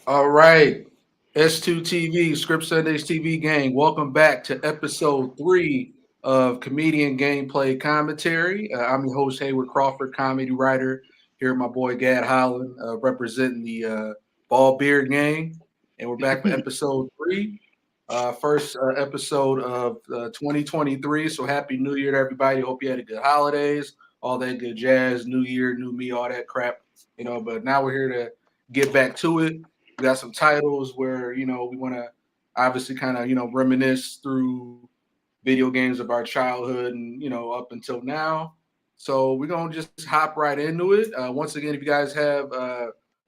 All right. S2 TV, Script Sundays TV gang. Welcome back to episode 3 of Comedian Gameplay Commentary. I'm your host, Hayward Crawford, comedy writer. Here with my boy Gad Holland, representing the Ball Beard Gang. And we're back for episode 3. First episode of 2023. So happy New Year to everybody. Hope you had a good holidays, all that good jazz, New Year, new me, all that crap. But now we're here to get back to it. We got some titles where, we want to obviously kind of, reminisce through video games of our childhood and, up until now. So we're going to just hop right into it. Once again, if you guys have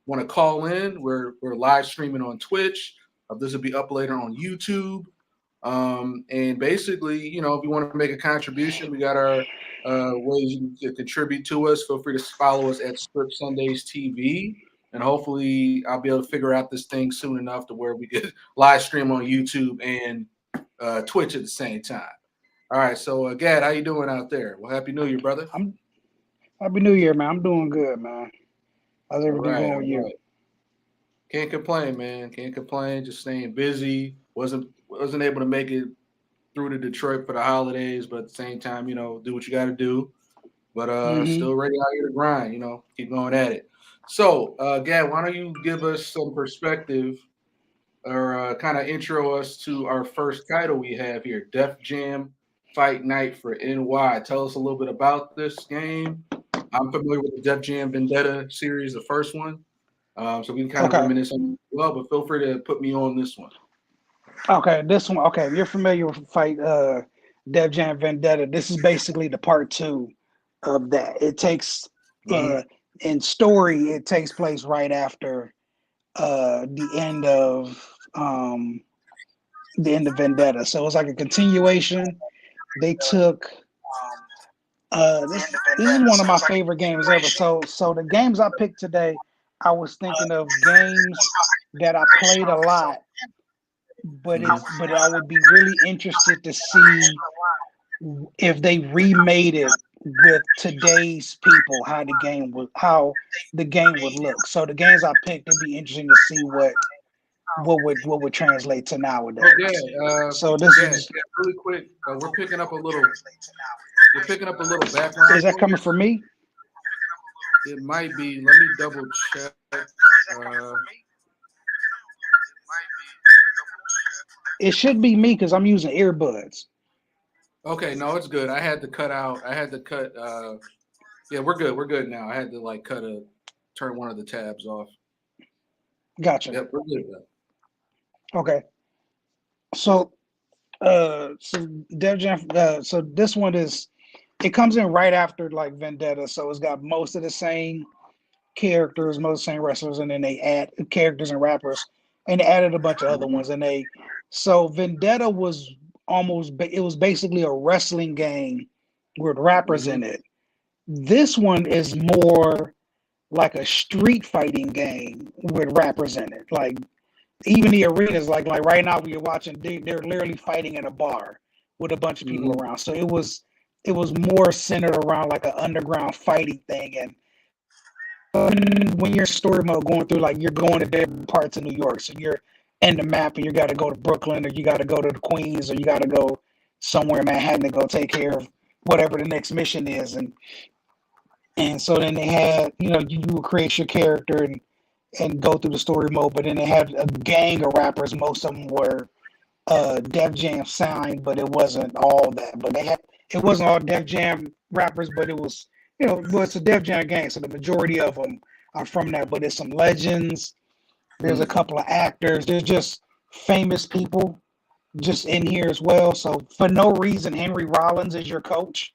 want to call in, we're live streaming on Twitch. This will be up later on YouTube. And basically, if you want to make a contribution, we got our ways you can contribute to us. Feel free to follow us at Script Sundays TV. And hopefully I'll be able to figure out this thing soon enough to where we get live stream on YouTube and Twitch at the same time. All right, so Gad, how you doing out there? Well, happy New Year, brother. Happy New Year, man. I'm doing good, man. How's All everything right, going all with you? right. Can't complain, man. Can't complain. Just staying busy. Wasn't able to make it through to Detroit for the holidays, but at the same time, do what you got to do. But Mm-hmm. still ready out here to grind. Keep going at it. So, Gad, why don't you give us some perspective or kind of intro us to our first title we have here, Def Jam Fight Night for NY. Tell us a little bit about this game. I'm familiar with the Def Jam Vendetta series, the first one, so we can kind of Okay. reminisce on it as well. But feel free to put me on this one. Okay. This one. Okay. You're familiar with fight Def Jam Vendetta. This is basically the part two of that. It takes Mm-hmm. in story. It takes place right after the end of Vendetta. So it's like a continuation. They took this is one of my favorite games ever. So the games I picked today, I was thinking of games that I played a lot, but I would be really interested to see if they remade it with today's people, how the game would look. So the games I picked, it'd be interesting to see what would translate to Oh, nowadays. Gad, So this Gad, is really quick, we're picking up a little background is that coming noise. from me? It might be. Let me double check. It should be me because I'm using earbuds. Okay, no, it's good. I had to cut out. I had to cut. Yeah, we're good. We're good now. I had to turn one of the tabs off. Gotcha. Yep, we're good now. Okay. So so Def Jam so this one is it comes in right after like Vendetta, so it's got most of the same characters, most of the same wrestlers, and then they add characters and rappers, and they added a bunch of other Mhm. ones. And they so Vendetta was it was basically a wrestling game with rappers Mhm. in it. This one is more like a street fighting game with rappers in it. Like even the arenas, like right now we are watching, they're literally fighting in a bar with a bunch of people Mhm. around. So it was more centered around like an underground fighting thing. And when you're in story mode going through, like you're going to different parts of New York, so you're in the map and you got to go to Brooklyn or you got to go to the Queens or you got to go somewhere in Manhattan to go take care of whatever the next mission is. And so then they had, you would create your character and go through the story mode, but then they had a gang of rappers. Most of them were Def Jam signed, but it wasn't all that. But it wasn't all Def Jam rappers, but it was, well, it's a Def Jam gang, so the majority of them are from that. But there's some legends. There's a Mhm. couple of actors. There's just famous people just in here as well. So for no reason, Henry Rollins is your coach.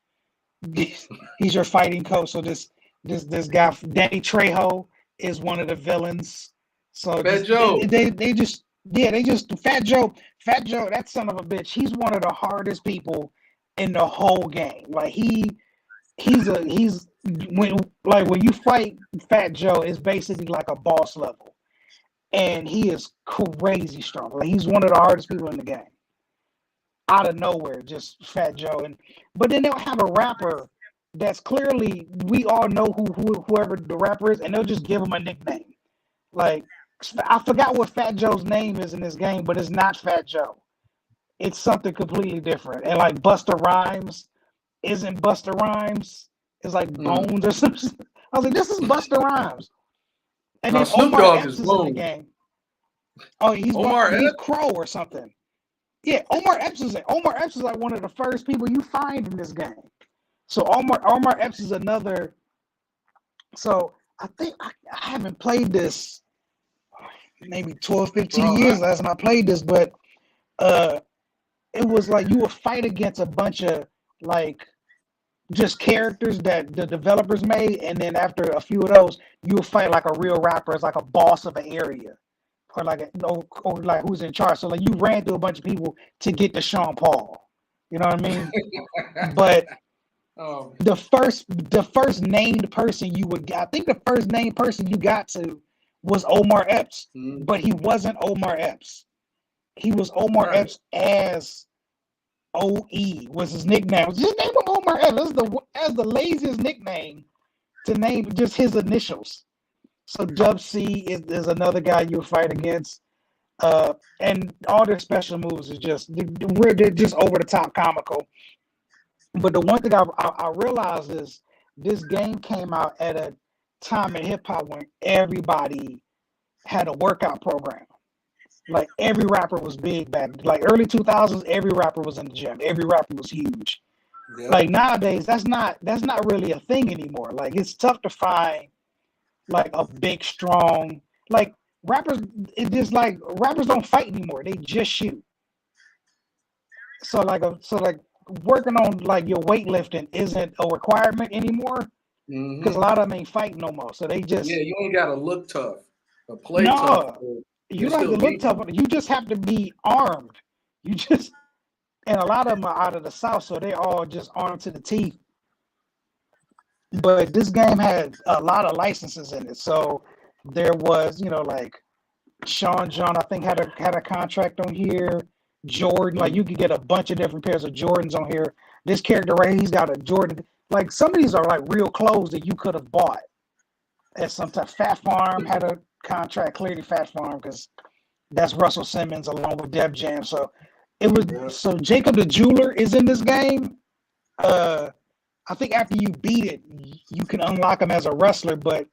He's your fighting coach. So this guy Danny Trejo is one of the villains. So Fat just Joe. they just they just Fat Joe, that son of a bitch. He's one of the hardest people in the whole game. Like he's when when you fight Fat Joe, it's basically like a boss level, and he is crazy strong. Like he's one of the hardest people in the game. Out of nowhere, just Fat Joe, but then they'll have a rapper that's clearly we all know whoever the rapper is, and they'll just give him a nickname. Like I forgot what Fat Joe's name is in this game, but it's not Fat Joe. It's something completely different. And like Busta Rhymes isn't Busta Rhymes. It's like Bones or something. I was like, this is Busta Rhymes. And Now then Snoop Omar Dogg Epps is is in the Bones. game. Oh, Omar he's Epps? Crow or something. Yeah, Omar Epps is like one of the first people you find in this game. So Omar Epps is another. So I think I haven't played this maybe 12, 15 Bro, years last time I played this, but uh it was like you would fight against a bunch of like just characters that the developers made, and then after a few of those, you would fight like a real rapper as like a boss of an area. Or like or like who's in charge. So like you ran through a bunch of people to get to Sean Paul. You know what I mean? But oh, the first named person you would, I think the first named person you got to was Omar Epps, but he wasn't Omar Epps. He was Omar right. Epps as OE was his nickname. Just name him Omar Epps. That's the laziest nickname to name just his initials. So Dub C is another guy you fight against. And all their special moves is they're just over the top comical. But the one thing I realized is this game came out at a time in hip hop when everybody had a workout program. Like every rapper was big back, like early 2000s. Every rapper was in the gym. Every rapper was huge. Yep. Like nowadays, that's not really a thing anymore. Like it's tough to find like a big, strong like rappers. It's just like rappers don't fight anymore. They just shoot. So working on like your weightlifting isn't a requirement anymore because a lot of them ain't fighting no more. So they Yeah, just you ain't gotta look tough or play tough. no. You don't have to look tough. You just have to be armed. You just and a lot of them are out of the South, so they all just armed to the teeth. But this game had a lot of licenses in it, so there was, like Sean John, I think had a contract on here. Jordan, like you could get a bunch of different pairs of Jordans on here. This character right, he's got a Jordan. Like some of these are like real clothes that you could have bought at some time. Fat Farm had a contract, clearly Fat Farm, because that's Russell Simmons along with Def Jam. So it was so Jacob the Jeweler is in this game. I think after you beat it, you can unlock him as a wrestler, but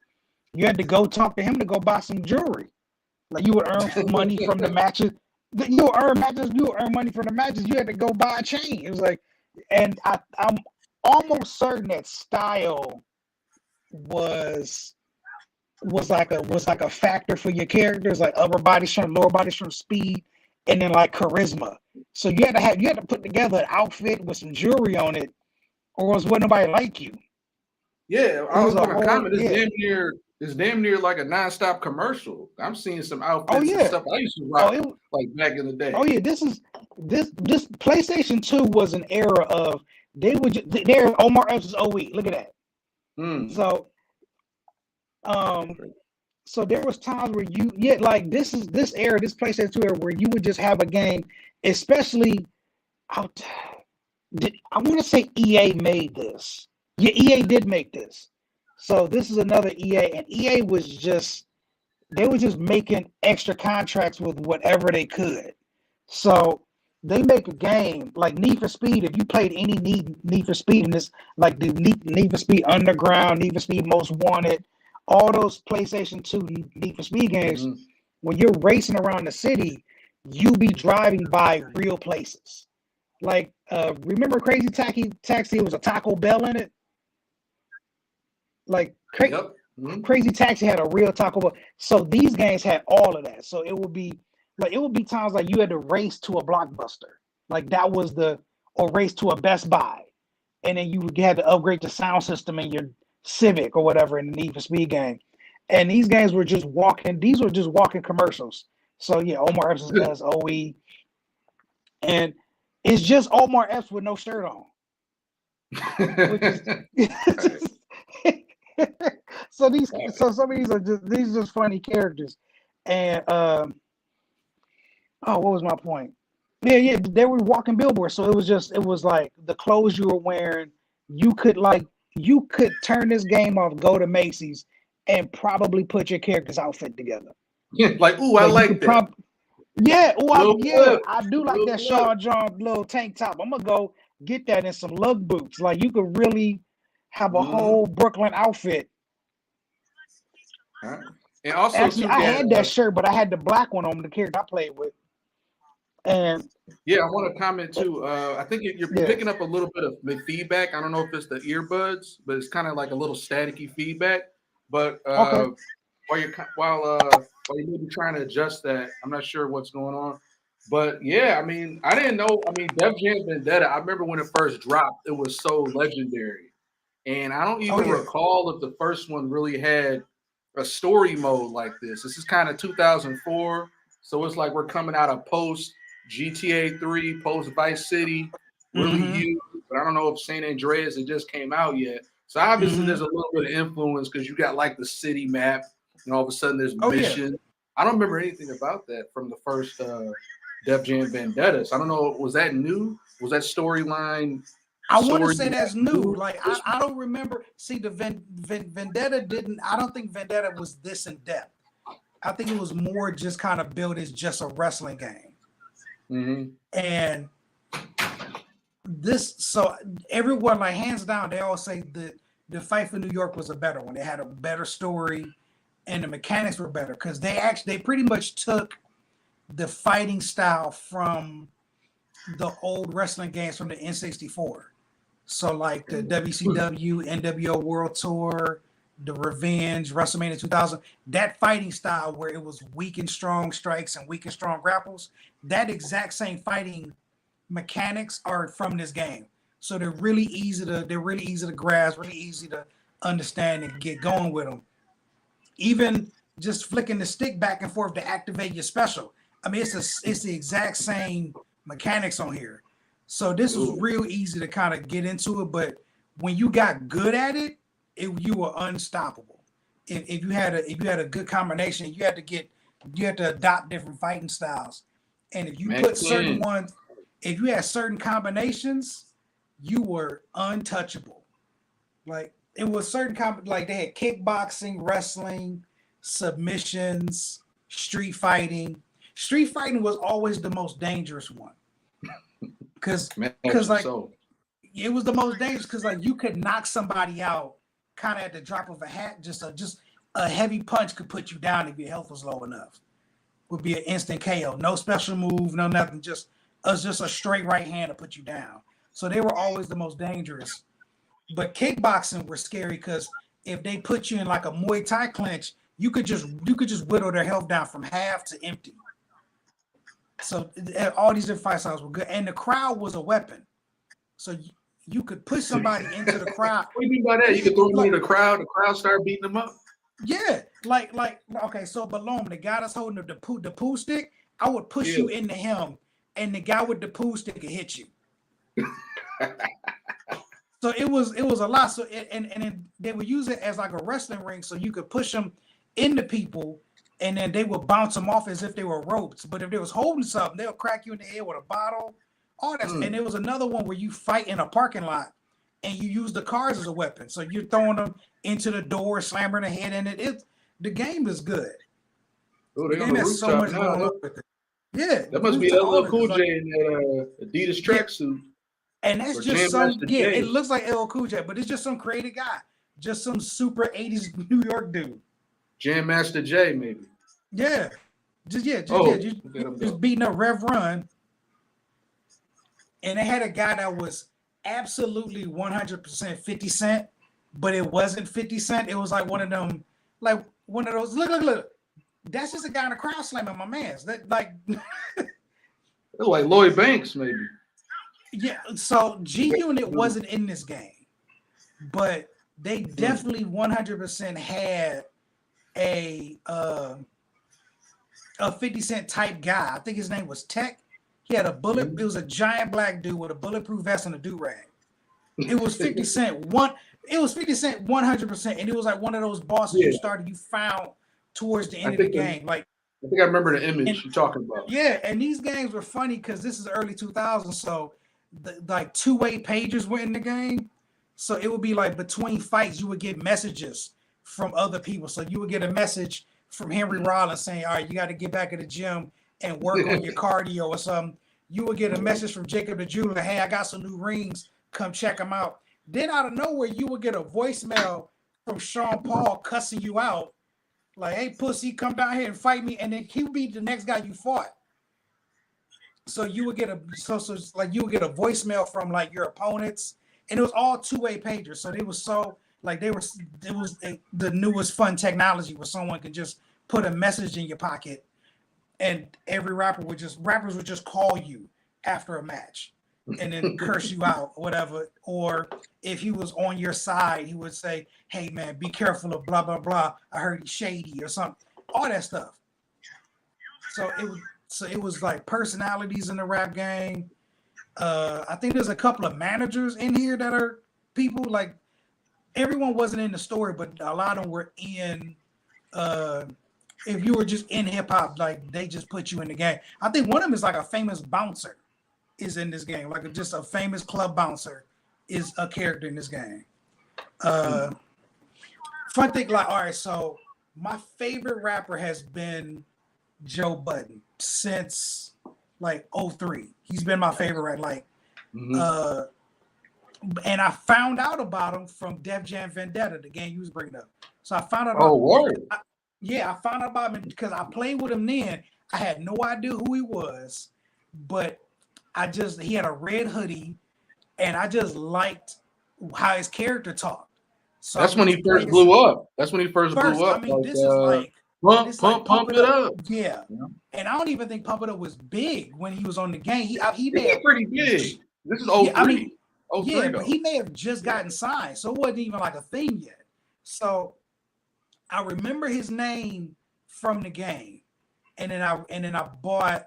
you had to go talk to him to go buy some jewelry. Like you would earn money from the matches. You would earn matches. You would earn money from the matches. You had to go buy a chain. It was like, and I'm almost certain that style was like a factor for your characters, like upper body strength, lower body strength, speed, and then like charisma. So you had to put together an outfit with some jewelry on it, or else wouldn't nobody like you. Yeah, I was gonna comment. Yeah. It's damn near like a nonstop commercial. I'm seeing some outfits Oh yeah. and stuff I used to rock like back in the day. Oh yeah, this PlayStation 2 was an era of there Omar Epps' OE. Look at that. So so there was times where like this PlayStation 2 era where you would just have a game, especially I want to say EA made this. Yeah, EA did make this. So this is another EA, and EA was just making extra contracts with whatever they could. So they make a game like Need for Speed. If you played any Need for Speed in this, like the Need for Speed Underground, Need for Speed Most Wanted, all those PlayStation 2 Need for Speed games, when you're racing around the city, you be driving by real places. Like, remember Crazy Taxi? It was a Taco Bell in it. Like, Crazy Taxi had a real Taco Bell. So these games had all of that. So it would be times like you had to race to a Blockbuster. Like that was or race to a Best Buy. And then you had to upgrade the sound system in your Civic or whatever in the Need for Speed game. And these games were just walking commercials. So yeah, Omar Epps as OE. And it's just Omar Epps with no shirt on. So some of these are just funny characters. And what was my point? Yeah, they were walking billboards. So it was like the clothes you were wearing, you could turn this game off, go to Macy's, and probably put your character's outfit together. Like, ooh, I Like you like could that. Little flip, I do like little that flip. Sean John little tank top. I'm gonna go get that in some lug boots. Like you could really have a Mm-hmm. whole Brooklyn outfit. All right. And also Actually, too, I Cat. had that shirt, but I had the black one on the character I played with. And Yeah, I want to comment too. I think you're yeah, picking up a little bit of feedback. I don't know if it's the earbuds, but it's kind of like a little staticky feedback. But okay. while you may be trying to adjust that, I'm not sure what's going on. But yeah, I mean, I didn't know. I mean, Def Jam Vendetta. I remember when it first dropped, it was so legendary, and I don't Oh even yeah. recall if the first one really had a story mode like this. This is kind of 2004, so it's like we're coming out of post GTA 3, post Vice City, really Mm-hmm. huge. But I don't know if San Andreas it just came out yet. So obviously Mm-hmm. there's a little bit of influence because you got like the city map, and all of a sudden there's Oh yeah. mission. I don't remember anything about that from the first Def Jam Vendetta. So I don't know. Was that new? Was that storyline I want to story say that's new. new? Like I don't remember. See, the Vendetta didn't. I don't think Vendetta was this in depth. I think it was more just kind of built as just a wrestling game. Mm-hmm. And this, so everyone, like hands down, they all say that the Fight for New York was a better one. It had a better story, and the mechanics were better because they pretty much took the fighting style from the old wrestling games from the N64. So like the WCW, NWO World Tour, the Revenge, WrestleMania 2000, that fighting style where it was weak and strong strikes and weak and strong grapples, that exact same fighting mechanics are from this game. So they're really easy to grasp, really easy to understand and get going with them. Even just flicking the stick back and forth to activate your special. I mean, it's the exact same mechanics on here. So this was Ooh. real easy to kind of get into it, but when you got good at it, you were unstoppable. If you had a good combination, you had to adopt different fighting styles. And if you Man, put certain ones, if you had certain combinations, you were untouchable. Like it was like they had kickboxing, wrestling, submissions, street fighting. Street fighting was always the most dangerous one because imagine like so. it was the most dangerous because like you could knock somebody out kind of at the drop of a hat. Just a heavy punch could put you down if your health was low enough. Would be an instant KO. No special move, no nothing. Just a straight right hand to put you down. So they were always the most dangerous. But kickboxing were scary because if they put you in like a Muay Thai clinch, you could just whittle their health down from half to empty. So all these different fight styles were good, and the crowd was a weapon. So you could push somebody into the crowd. What do you mean by that? You can throw them Like into the crowd start beating them up. yeah, like okay. So Balloon, the guy that's holding the pool stick, I would push Yeah. you into him, and the guy with the pool stick could hit you. So it was a lot. So and they would use it as like a wrestling ring, so you could push them into people, and then they would bounce them off as if they were ropes. But if they was holding something, they'll crack you in the head with a bottle. All that. And there was another one where you fight in a parking lot, and you use the cars as a weapon. So you're throwing them into the door, slamming the head in it. The game is good. Oh, The they on game the has so rooftop much now. going on with it. Yeah, That the must be rooftop, all LL of it. Cool Like, J in that Adidas yeah, tracksuit and that's or just Jam some Master yeah. It Jay. looks like LL Cool J, but it's just some creative guy, just some super '80s New York dude. Jam Master Jay, maybe. Yeah, Oh, just beating up Rev Run, and they had a guy that was absolutely 100% 50 Cent, but it wasn't 50 Cent. It was like one of them, like one of those. Look. That's just a guy in the crowd slamming my man's. That like, it's like Lloyd Banks, maybe. yeah. So G Unit wasn't in this game, but they definitely 100% had a 50 Cent type guy. I think his name was Tech. He had a bullet. It was a giant black dude with a bulletproof vest and a do rag. It was 50 Cent one. It was 50 Cent 100%, and it was like one of those bosses you found towards the end of the game. Like I think I remember the image you're talking about. Yeah, and these games were funny because this is early 2000s, so like two-way pages were in the game. So it would be like between fights, you would get messages from other people. So you would get a message from Henry Rollins saying, all right, you got to get back in the gym and work on your cardio or something. You would get a message from Jacob the jeweler, hey, I got some new rings, come check them out. Then out of nowhere, you would get a voicemail from Sean Paul cussing you out, like, hey, pussy, come down here and fight me, and then he would be the next guy you fought. So you would get a you would get a voicemail from like your opponents, and it was all two-way pagers. So it was the newest fun technology where someone could just put a message in your pocket, and every rappers would just call you after a match and then curse you out or whatever. Or if he was on your side, he would say, hey man, be careful of blah blah blah. I heard he's shady or something. All that stuff. So it was like personalities in the rap game. I think there's a couple of managers in here that are people like everyone wasn't in the story, but a lot of them were in. If you were just in hip hop, like they just put you in the game. I think one of them is like a famous bouncer is in this game, like just a famous club bouncer is a character in this game. Fun thing, like all right, so my favorite rapper has been Joe Budden since like 03. He's been my favorite, like and I found out about him from Def Jam Vendetta, the game you was bringing up. So I found out about I found out about him because I played with him then. I had no idea who he was, but he had a red hoodie and I just liked how his character talked. So that's when he first blew up. That's when he first blew up. I mean, this is like Pump It Up. Yeah. And I don't even think Pump It Up was big when he was on the game. He made pretty big. This is 03. Yeah, I mean, but he may have just gotten signed, so it wasn't even like a thing yet. So I remember his name from the game, and then I bought.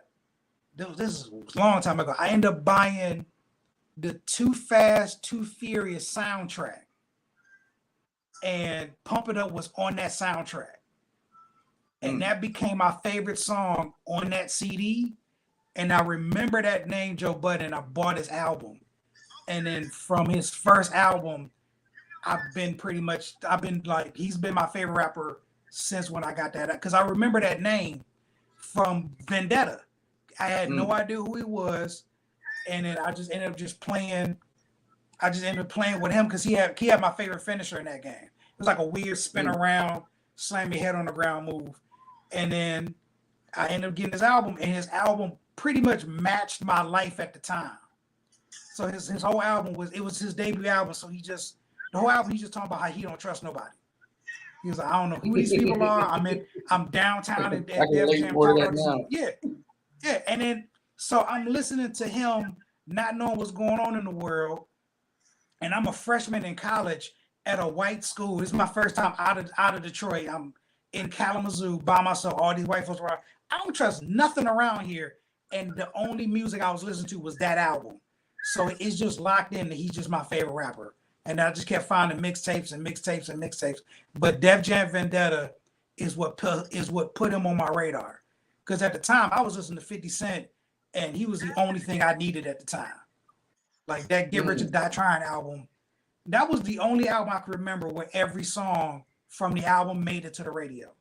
This is a long time ago. I ended up buying the Too Fast, Too Furious soundtrack, and Pump It Up was on that soundtrack. And that became my favorite song on that CD. And I remember that name, Joe Budden. I bought his album. And then from his first album, he's been my favorite rapper since when I got that. Because I remember that name from Vendetta. I had no idea who he was. And then I just ended up playing. I just ended up playing with him because he had my favorite finisher in that game. It was like a weird spin around, slam your head on the ground move. And then I ended up getting his album, and his album pretty much matched my life at the time. So his whole album was his debut album. So the whole album he's just talking about how he don't trust nobody. He was like, I don't know who these people are. I'm downtown at Def Jam. Yeah. And then so I'm listening to him, not knowing what's going on in the world, and I'm a freshman in college at a white school. This is my first time out of Detroit. I'm in Kalamazoo by myself, all these white folks around. I don't trust nothing around here. And the only music I was listening to was that album. So it's just locked in that he's just my favorite rapper. And I just kept finding mixtapes. But Def Jam Vendetta is what put him on my radar. Because at the time, I was listening to 50 Cent, and he was the only thing I needed at the time. Like that Get Rich or Die Trying album. That was the only album I could remember where every song from the album made it to the radio.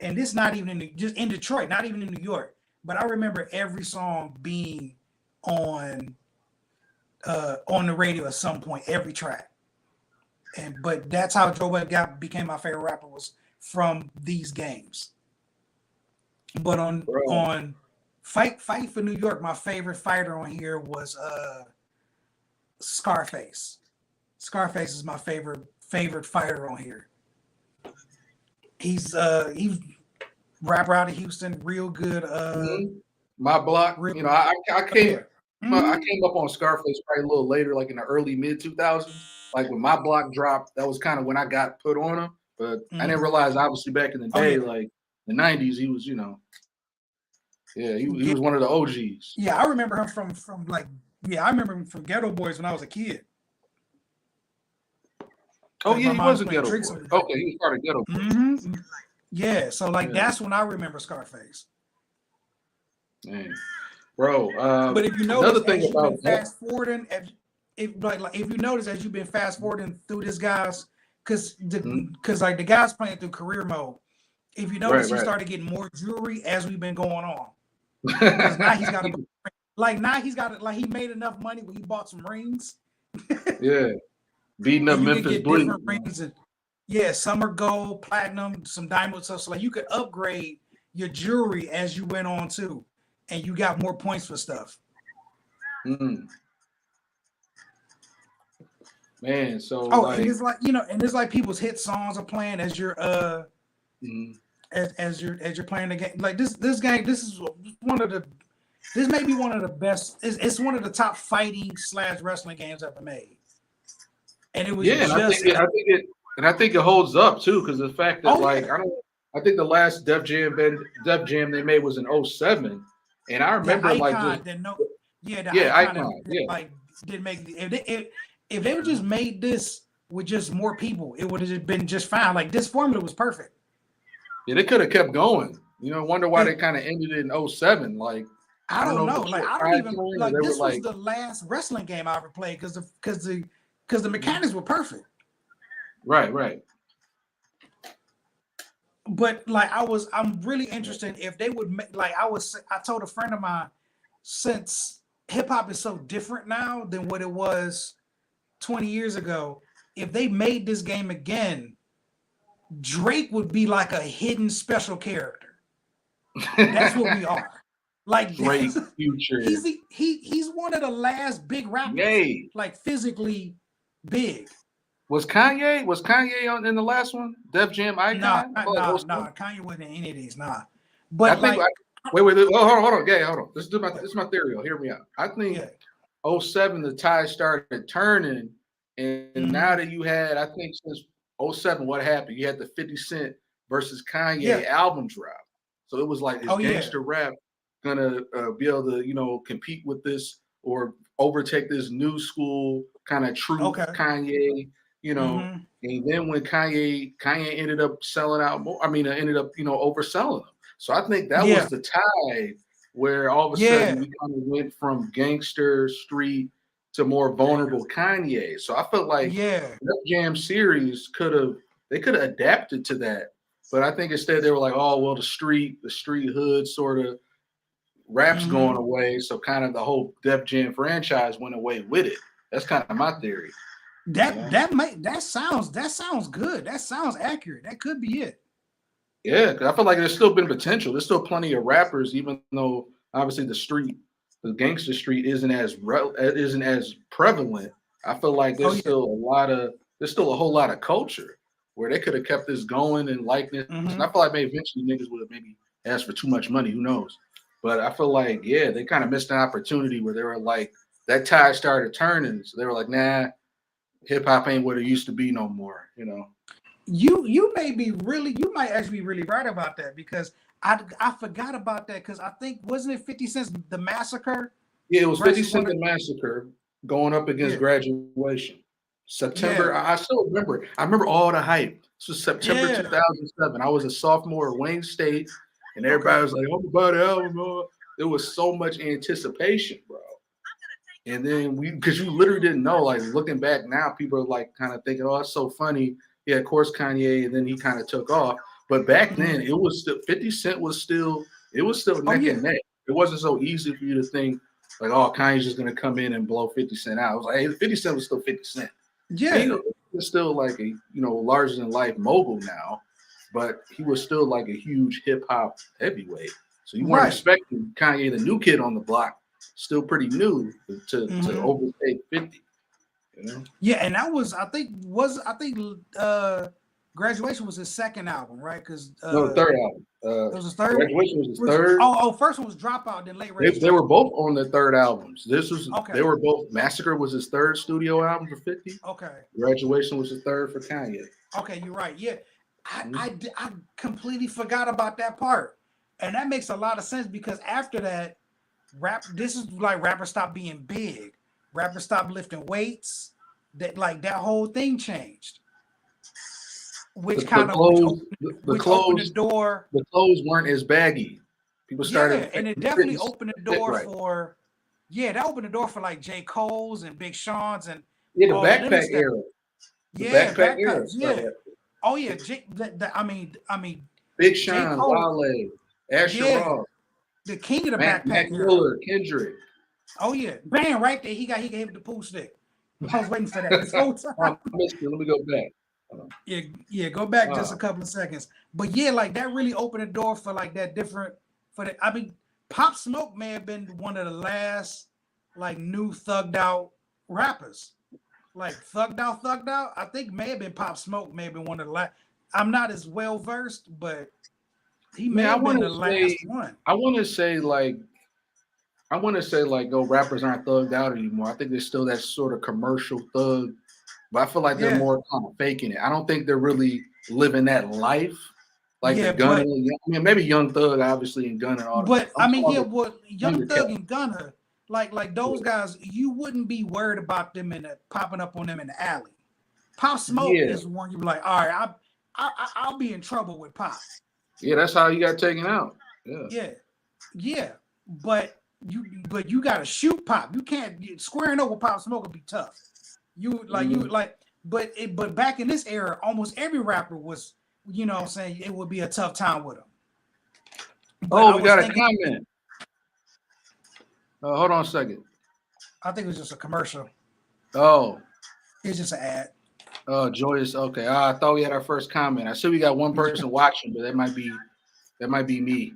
And this not even just in Detroit, not even in New York. But I remember every song being on the radio at some point, every track. But that's how Joe Budden became my favorite rapper, was from these games. But on Fight for New York, my favorite fighter on here was Scarface. Scarface is my favorite fighter on here. He's rapper out of Houston, real good. My block, I came up on Scarface probably a little later, like in the early mid 2000s. Like when my block dropped, that was kind of when I got put on him. But I didn't realize, obviously, back in the day, like the 90s, he was, he was one of the OGs. Yeah, I remember him from I remember him from Ghetto Boys when I was a kid. Oh, yeah, he was a Ghetto Boy. Okay, he was part of Ghetto Boy. Yeah, so that's when I remember Scarface. Man. Bro, but if you notice, another thing about fast forwarding, if you notice as you've been fast forwarding through this guys, because the guys playing through career mode, If you Right, notice, he right. started getting more jewelry as we've been going on. Because now he's got like he made enough money when he bought some rings. Yeah, beating up And you could Memphis get Bleak. different rings and yeah, some are gold, platinum, some diamond stuff. So like you could upgrade your jewelry as you went on too, and you got more points for stuff. Mm. Man, so Oh, and like, it's like and it's like people's hit songs are playing as you're mm, as you're playing the game. Like this game, this may be one of the best. It's one of the top fighting / wrestling games ever made. And it was yeah, and just I think it holds up too, because the fact that oh like yeah, I think the last Def Jam they made was in '07, and I the remember like just icon that no yeah the yeah, icon icon, that yeah, like didn't make if they would just made this with just more people, it would have been just fine. Like this formula was perfect. yeah, they could have kept going. Wonder why they It, kind of ended it in '07. Like I I don't don't know if know. the Like short I don't time even frame or like they were this was like, the last wrestling game I ever played because the mechanics were perfect. right, right. But like I'm really interested if they would make like I told a friend of mine since hip hop is so different now than what it was 20 years ago, if they made this game again, Drake would be like a hidden special character. That's what we are. Like Drake, Future, he's one of the last big rappers, yay. like physically big. Was Kanye on in the last one? Def Jam Nah, Icon? I feel like nah, also. nah. Kanye wasn't in any of these, nah. I But think. like, Wait. Hold on. Yeah, hold on. This is my theory. Hear me out. I think yeah. '07 the tide started turning, and now Mm-hmm. that you had, I think since '07, what happened? You had the 50 Cent versus Yeah. Kanye album drop. So it was like, is Oh yeah. gangster rap gonna be able to compete with this or overtake this new school kind of truth Okay. Kanye? You know, Mm-hmm. and then when Kanye ended up selling out more, I mean, ended up overselling them. So I think that was Yeah. the tide where all of a sudden Yeah. we kind of went from gangster street to more vulnerable Kanye. So I felt like Yeah. Def Jam series could have adapted to that, but I think instead they were like, oh well, the street hood sort of rap's going Mm-hmm. away, so kind of the whole Def Jam franchise went away with it. That's kind of my theory. You know? That sounds good. That sounds accurate. That could be it. Yeah, 'cause I feel like there's still been potential. There's still plenty of rappers, even though obviously the gangster street isn't as prevalent. I feel like Oh yeah. there's still a whole lot of culture where they could have kept this going and likeness. And Mm-hmm. I feel like maybe eventually niggas would have maybe asked for too much money. Who knows? But I feel like yeah, they kind of missed an opportunity where they were like that tide started turning, so they were like, nah, hip hop ain't what it used to be no more. You might actually be really right about that because I forgot about that because I think wasn't it 50 Cent's The Massacre Yeah, it was 50 versus one Cent of the Massacre going up against yeah Graduation. yeah September, I still remember. I remember all the hype. This was September yeah 2007. I was a sophomore at Wayne State, and everybody okay was like, "Oh, my the album!" There was so much anticipation, bro. And then because you literally didn't know. Like looking back now, people are like kind of thinking, "Oh, that's so funny." Yeah, of course, Kanye, and then he kind of took off. But back then, Mhm. it was still 50 Cent was still Oh neck yeah and neck. It wasn't so easy for you to think like, "Oh, Kanye's just gonna come in and blow 50 Cent out." It was like, hey, 50 Cent was still 50 Cent. And yeah he's still like a larger than life mogul now, but he was still like a huge hip hop heavyweight. So you weren't right expecting Kanye, the new kid on the block, still pretty new, to hmm overtake 50. You know, yeah and that was I think Graduation was his second album right because no, the third album. it was his third Graduation was his which third. first one was Dropout then Late They were Registration both on their third albums. They okay were both. Massacre was his third studio album for 50. okay Graduation was his third for Kanye. okay you're right yeah Mhm. I completely forgot about that part and that makes a lot of sense because after that this is like rappers stopped being big rappers stopped lifting weights that whole thing changed The, which the kind of clothes, which opened the door the clothes weren't as baggy. People yeah started and it fitting definitely opened the fit door right. for yeah that opened the door for like J. Cole's and Big Sean's and Yeah, the all of them and backpack stuff era. The yeah backpack era backpacks yeah started. oh yeah I mean Big J. Sean, Cole, Wale, Asher yeah, Ross, the king of the Mac backpack era. Miller, Kendrick. Oh yeah, bam, right there. He gave the pool stick. I was waiting for that this whole time. I missed it. Let me go back. Yeah, yeah. Go back just a Uh, couple of seconds. But yeah, like that really opened the door for like that different. For the, I mean, Pop Smoke may have been one of the last like new thugged out rappers. Like thugged out. I think may have been Pop Smoke. May have been one of the last. I'm not as well versed, but he man, may have been the last one. I want to say like oh, rappers aren't thugged out anymore. I think there's still that sort of commercial thug, but I feel like they're Yeah, more kind of faking it. I don't think they're really living that life, like the yeah, Gunna. I mean, maybe Young Thug, obviously, and Gunna and all that. but I'm I mean, talking yeah, about what the Young younger Thug cats. and Gunna, like those guys, you wouldn't be worried about them in the popping up on them in the alley. Pop Smoke Yeah, is one you be like, all right, I'll be in trouble with Pop. yeah, that's how you got taken out. Yeah. Yeah, yeah, but you got to shoot Pop. You can't squaring up with Pop Smoke would be tough. You Mhm. like, but back in this era, almost every rapper was, you know, what I'm saying it would be a tough time with him. But Oh, I we was got a thinking, comment. Hold on a second. I think it was just a commercial. Oh, It's just an ad. oh, Joyous. Okay, I thought we had our first comment. I see we got one person watching, but that might be me.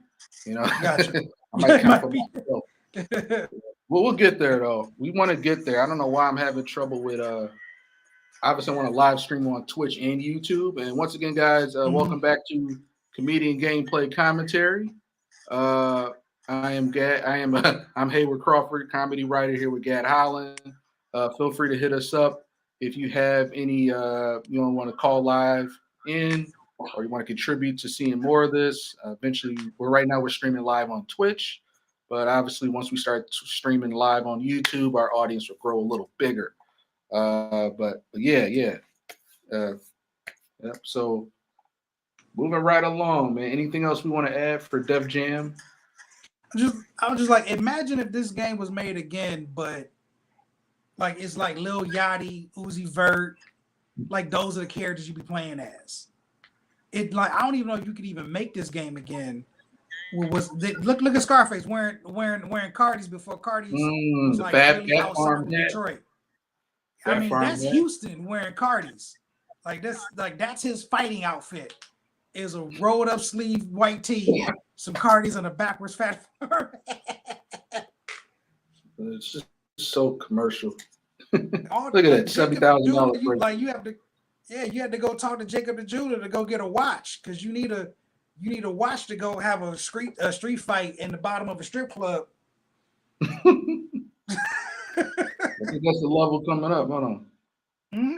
You know, Gotcha. I might It count might for be. myself. Well, we'll get there though. We want to get there. I don't know why I'm having trouble with obviously I want to live stream on Twitch and YouTube. And once again, guys, welcome back to Comedian Gameplay Commentary. Uh, I'm Hayward Crawford, comedy writer here with Gad Holland. Feel free to hit us up if you have any want to call live in or you want to contribute to seeing more of this. Eventually, we're streaming live on Twitch, but obviously once we start streaming live on YouTube, our audience will grow a little bigger. But yeah. Uh, yep. So moving right along, man. Anything else we want to add for Def Jam? I was just like, imagine if this game was made again, but like it's like Lil Yachty, Uzi Vert, like those are the characters you be playing as. It like I don't even know if you could even make this game again. Look at Scarface wearing Cardi's before Cardi's was The like really Fat Farm outside of hat. Detroit. I Fat mean, Farm that's hat. Houston wearing Cardi's. That's his fighting outfit. Is a rolled up sleeve white tee, some Cardi's, and a backwards fat farm. It's just so commercial. All Look at that, Jacob the $70 Jeweler, you price. like you have to, yeah, you had to go talk to Jacob the Jeweler to go get a watch because you need a watch to go have a street fight in the bottom of a strip club. I think that's the level coming up. Hold on. Mhm.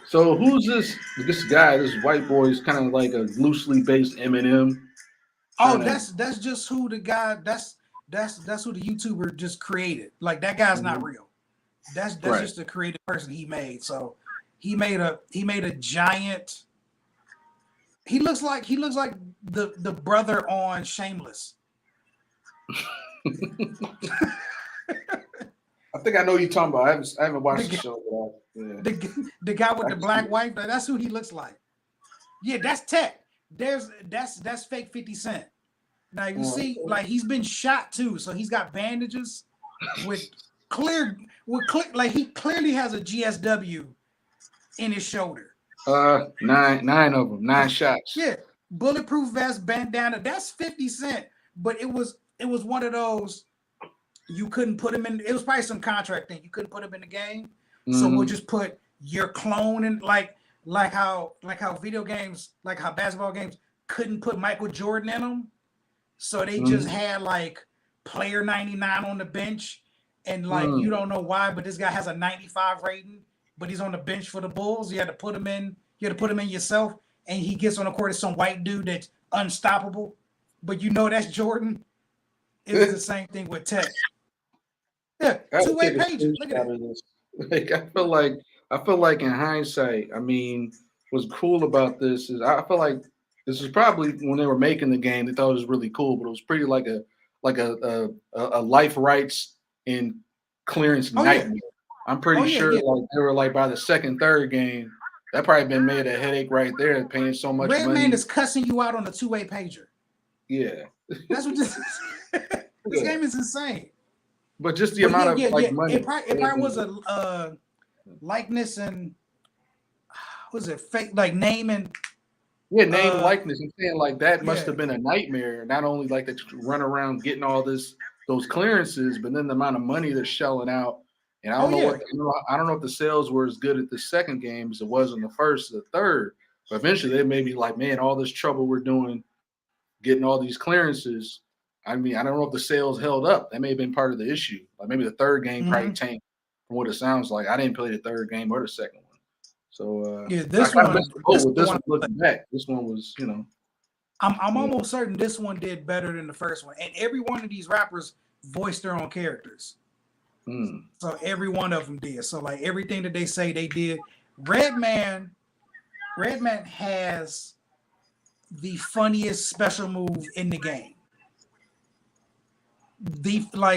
So who's this? This guy, this white boy, is kind of like a loosely based Eminem. Oh, Kind of. that's just who the guy. That's who the YouTuber just created. Like that guy's not real. That's Right. just the creative person he made. So he made a giant. He looks like the brother on Shameless. I think I know what you're talking about. I haven't watched the show, but The guy with the black wife. That's who he looks like. Yeah, that's Tech. That's fake 50 Cent. Now you see, like he's been shot too, so he's got bandages with like he clearly has a GSW in his shoulder. Nine of them, 9 shots. Yeah, bulletproof vest, bandana. That's 50 Cent, but it was one of those you couldn't put him in. It was probably some contract thing. You couldn't put him in the game, so we'll just put your clone in, like how video games, like how basketball games couldn't put Michael Jordan in them. So they just had like player 99 on the bench, and like you don't know why, but this guy has a 95 rating, but he's on the bench for the Bulls. You had to put him in. You had to put him in yourself, and he gets on the court as some white dude that's unstoppable, but you know that's Jordan. It was the same thing with Tech. Yeah, two-way pages. Look at it. Like I feel like in hindsight, I mean, what's cool about this is I feel like this is probably when they were making the game, they thought it was really cool, but it was pretty like a life rights and clearance nightmare. I'm pretty sure like they were like by the second, third game, That probably been made a headache right there, paying so much Redman money. is cussing you out on a two-way pager. Yeah. That's what this this game is insane. But just the But amount of like yeah. money. It probably was a likeness and was it fake like name and Name likeness. I'm saying like that must yeah. have been a nightmare. Not only like to run around getting all those clearances, but then the amount of money they're shelling out. And I Oh don't know yeah. I don't know if the sales were as good at the second game as it was in the first or the third. But eventually they may be like, man, all this trouble we're doing, getting all these clearances. I mean, I don't know if the sales held up. That may have been part of the issue. Like maybe the third game probably Mm-hmm. tanked from what it sounds like. I didn't play the third game or the second one. So Yeah, I this kind of one, missed the boat this with the this one. one looking back. This one was, I'm yeah. almost certain this one did better than the first one, and every one of these rappers voiced their own characters. So every one of them did. So like everything that they say they did. Redman has the funniest special move in the game.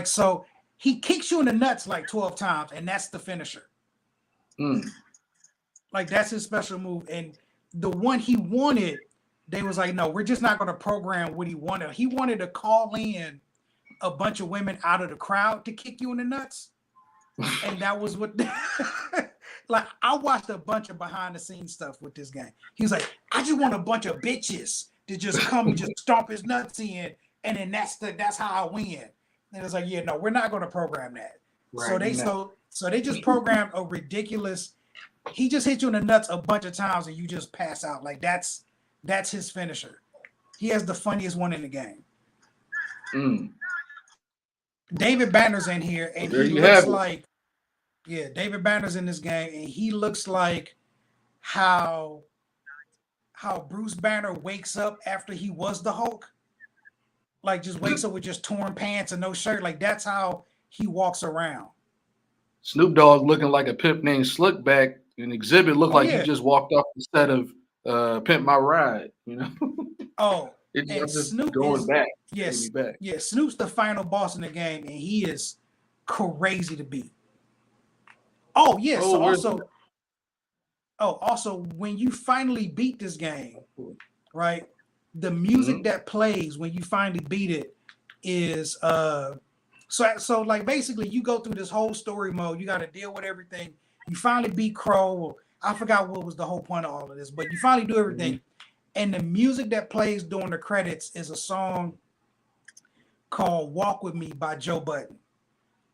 So he kicks you in the nuts like 12 times, and that's the finisher. Like that's his special move. And the one he wanted, they was like, no, we're just not going to program what he wanted. He wanted to call in a bunch of women out of the crowd to kick you in the nuts. And that was what like I watched a bunch of behind the scenes stuff with this game. He was like, I just want a bunch of bitches to just come and just stomp his nuts in, and then that's how I win. And it's like, yeah, no, we're not going to program that. Right, so they just programmed a ridiculous. He just hit you in the nuts a bunch of times and you just pass out. Like that's his finisher. He has the funniest one in the game. David Banner's in here, and he looks like, David Banner's in this game, and he looks like how Bruce Banner wakes up after he was the Hulk. Like just wakes up with just torn pants and no shirt. Like that's how he walks around. Snoop Dogg looking like a pimp named Slickback, and Exhibit looked like he just walked off the set of Pimp My Ride, Oh, and just Snoop going is back. yes, back. yeah. Snoop's the final boss in the game, and he is crazy to beat. Oh yeah. Also when you finally beat this game, right? The music that plays when you finally beat it is so like basically you go through this whole story mode. You got to deal with everything. You finally beat Crow. I forgot what was the whole point of all of this, but you finally do everything. And the music that plays during the credits is a song called "Walk With Me" by Joe Budden.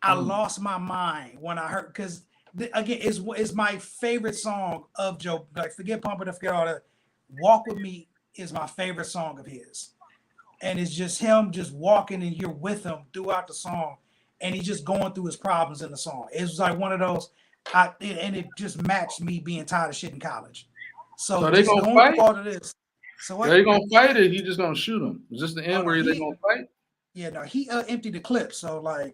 I lost my mind when I heard, because again, it's my favorite song of Joe. Like forget Pump It Up, forget all that. "Walk With Me" is my favorite song of his, and it's just him just walking, and you're with him throughout the song, and he's just going through his problems in the song. It was like one of those, and it just matched me being tired of shit in college. So they just gonna going fight? through all of this. So what? Are they gonna fight, or he just gonna shoot him? Is this the end where they gonna fight? Yeah, no, he emptied the clip. So like,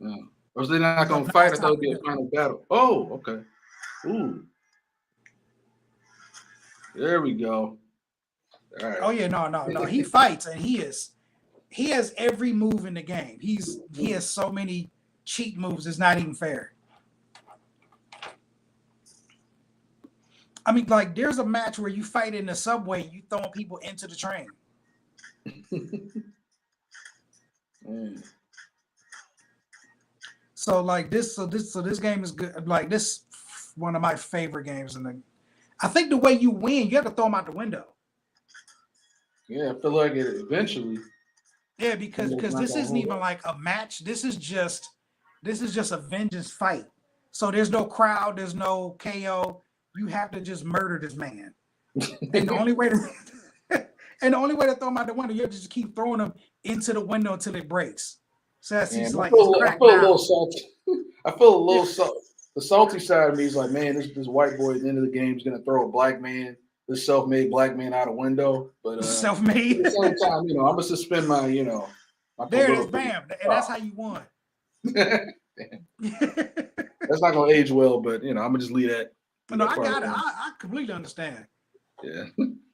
or is they not gonna fight? I thought it'd be a final battle. Oh, okay. Ooh, there we go. All right. Oh yeah, no. He fights, and he has every move in the game. He has so many cheat moves. It's not even fair. I mean, like there's a match where you fight in the subway, you throwing people into the train. So like this game is good. Like this, one of my favorite games I think the way you win, you have to throw them out the window. Yeah, I feel like it eventually. Yeah, because this isn't even like a match. This is just a vengeance fight. So there's no crowd, there's no KO. You have to just murder this man. And the only way to throw him out the window, you have to just keep throwing him into the window until it breaks. So that's like I feel a little salty. I feel a little salty. The salty side of me is like, man, this white boy at the end of the game is gonna throw a black man, this self-made black man out a window. But self-made. At the same time, I'm gonna suspend my, my there it is, bam, and that's how you won. That's not gonna age well, but I'm gonna just leave that. No, I got it. I completely understand. Yeah.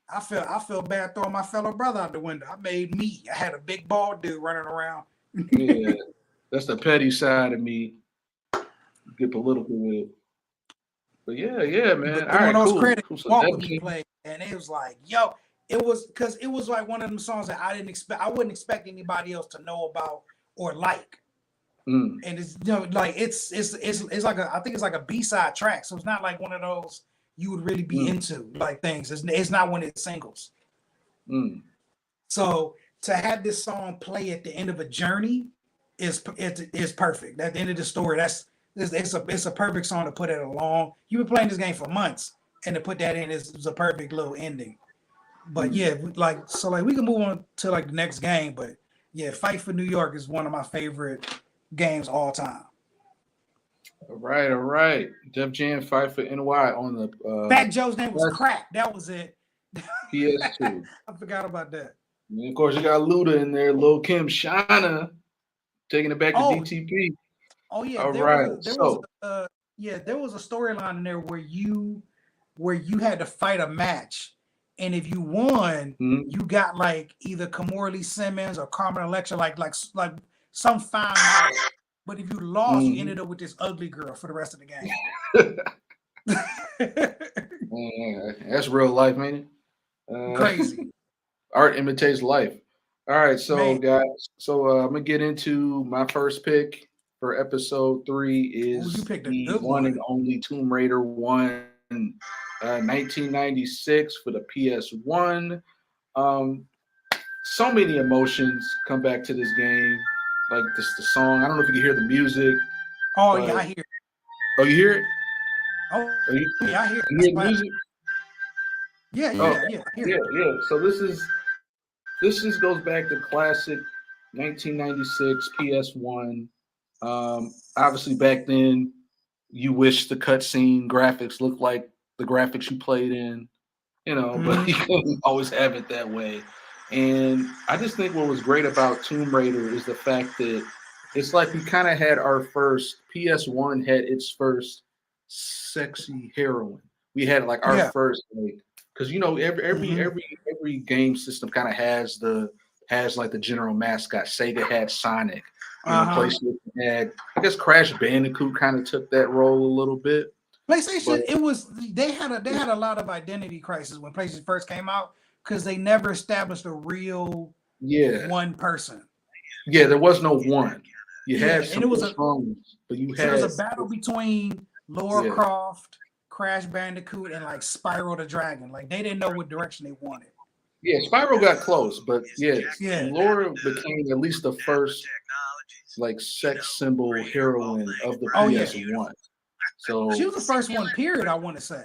I feel bad throwing my fellow brother out the window. I made me. I had a big bald dude running around. Yeah, that's the petty side of me. Get political with it. But yeah, man. But All during right, those cool. credits, Cool. So Walk Def With Me Jam. played, and it was like, yo, it was because it was like one of them songs that I didn't expect. I wouldn't expect anybody else to know about or like. Mm, And it's like it's like I think it's like a B-side track, so it's not like one of those you would really be mm, into like things. It's not one of its singles. mm. So to have this song play at the end of a journey is perfect. At the end of the story, it's a perfect song to put at a long. You've been playing this game for months, and to put that in is a perfect little ending. But Mm. yeah, like we can move on to like the next game. But yeah, Fight for New York is one of my favorite games all time. All right. Def Jam Fight for NY on the Fat Joe's name was PS Crack. That was it. PS2. I forgot about that. And of course, you got Luda in there, Lil Kim, Shana, taking it back to Oh, DTP. oh yeah. All right. There was So, there was a storyline in there where you had to fight a match, and if you won, mhm, you got like either Kamora Lee Simmons or Carmen Electra, like some fine model. But if you lost, you mhm. ended up with this ugly girl for the rest of the game. Man, that's real life, ain't it? Crazy, Art imitates life. All right, so man. guys, I'm gonna get into my first pick for episode 3 Oh, you is picked a the good one and one. only Tomb Raider 1, 1996 for the PS1. Um, so many emotions come back to this game, like this the song. I don't know if you can hear the music, Oh yeah, but I hear. oh, you hear it? Oh Oh, yeah, I hear. you That's hear the classic. music? Yeah, Oh, yeah, I hear yeah, it. yeah. So this just goes back to classic 1996 PS1. Obviously, back then, you wish the cutscene graphics looked like the graphics you played in, but Mm-hmm. you couldn't always have it that way. And I just think what was great about Tomb Raider is the fact that it's like we kind of had our first PS1 had its first sexy heroine. We had like our Yeah. first like because Mm-hmm. every game system kind of has like the general mascot. Sega had Sonic, Uh-huh. PlayStation had I guess Crash Bandicoot kind of took that role a little bit, but PlayStation, they had a lot of identity crisis when PlayStation first came out because they never established a real yeah, one person. yeah, there was no one. You Yeah, had and some it was good a songs, but you so there's a had battle between Laura yeah, Croft, Crash Bandicoot, and like Spyro the Dragon. Like they didn't know what direction they wanted. yeah. Spyro got close, but yeah, Yeah. Laura became at least the first like sex symbol heroine of the Oh yeah. PS1. So She was the first one, period, I want to say.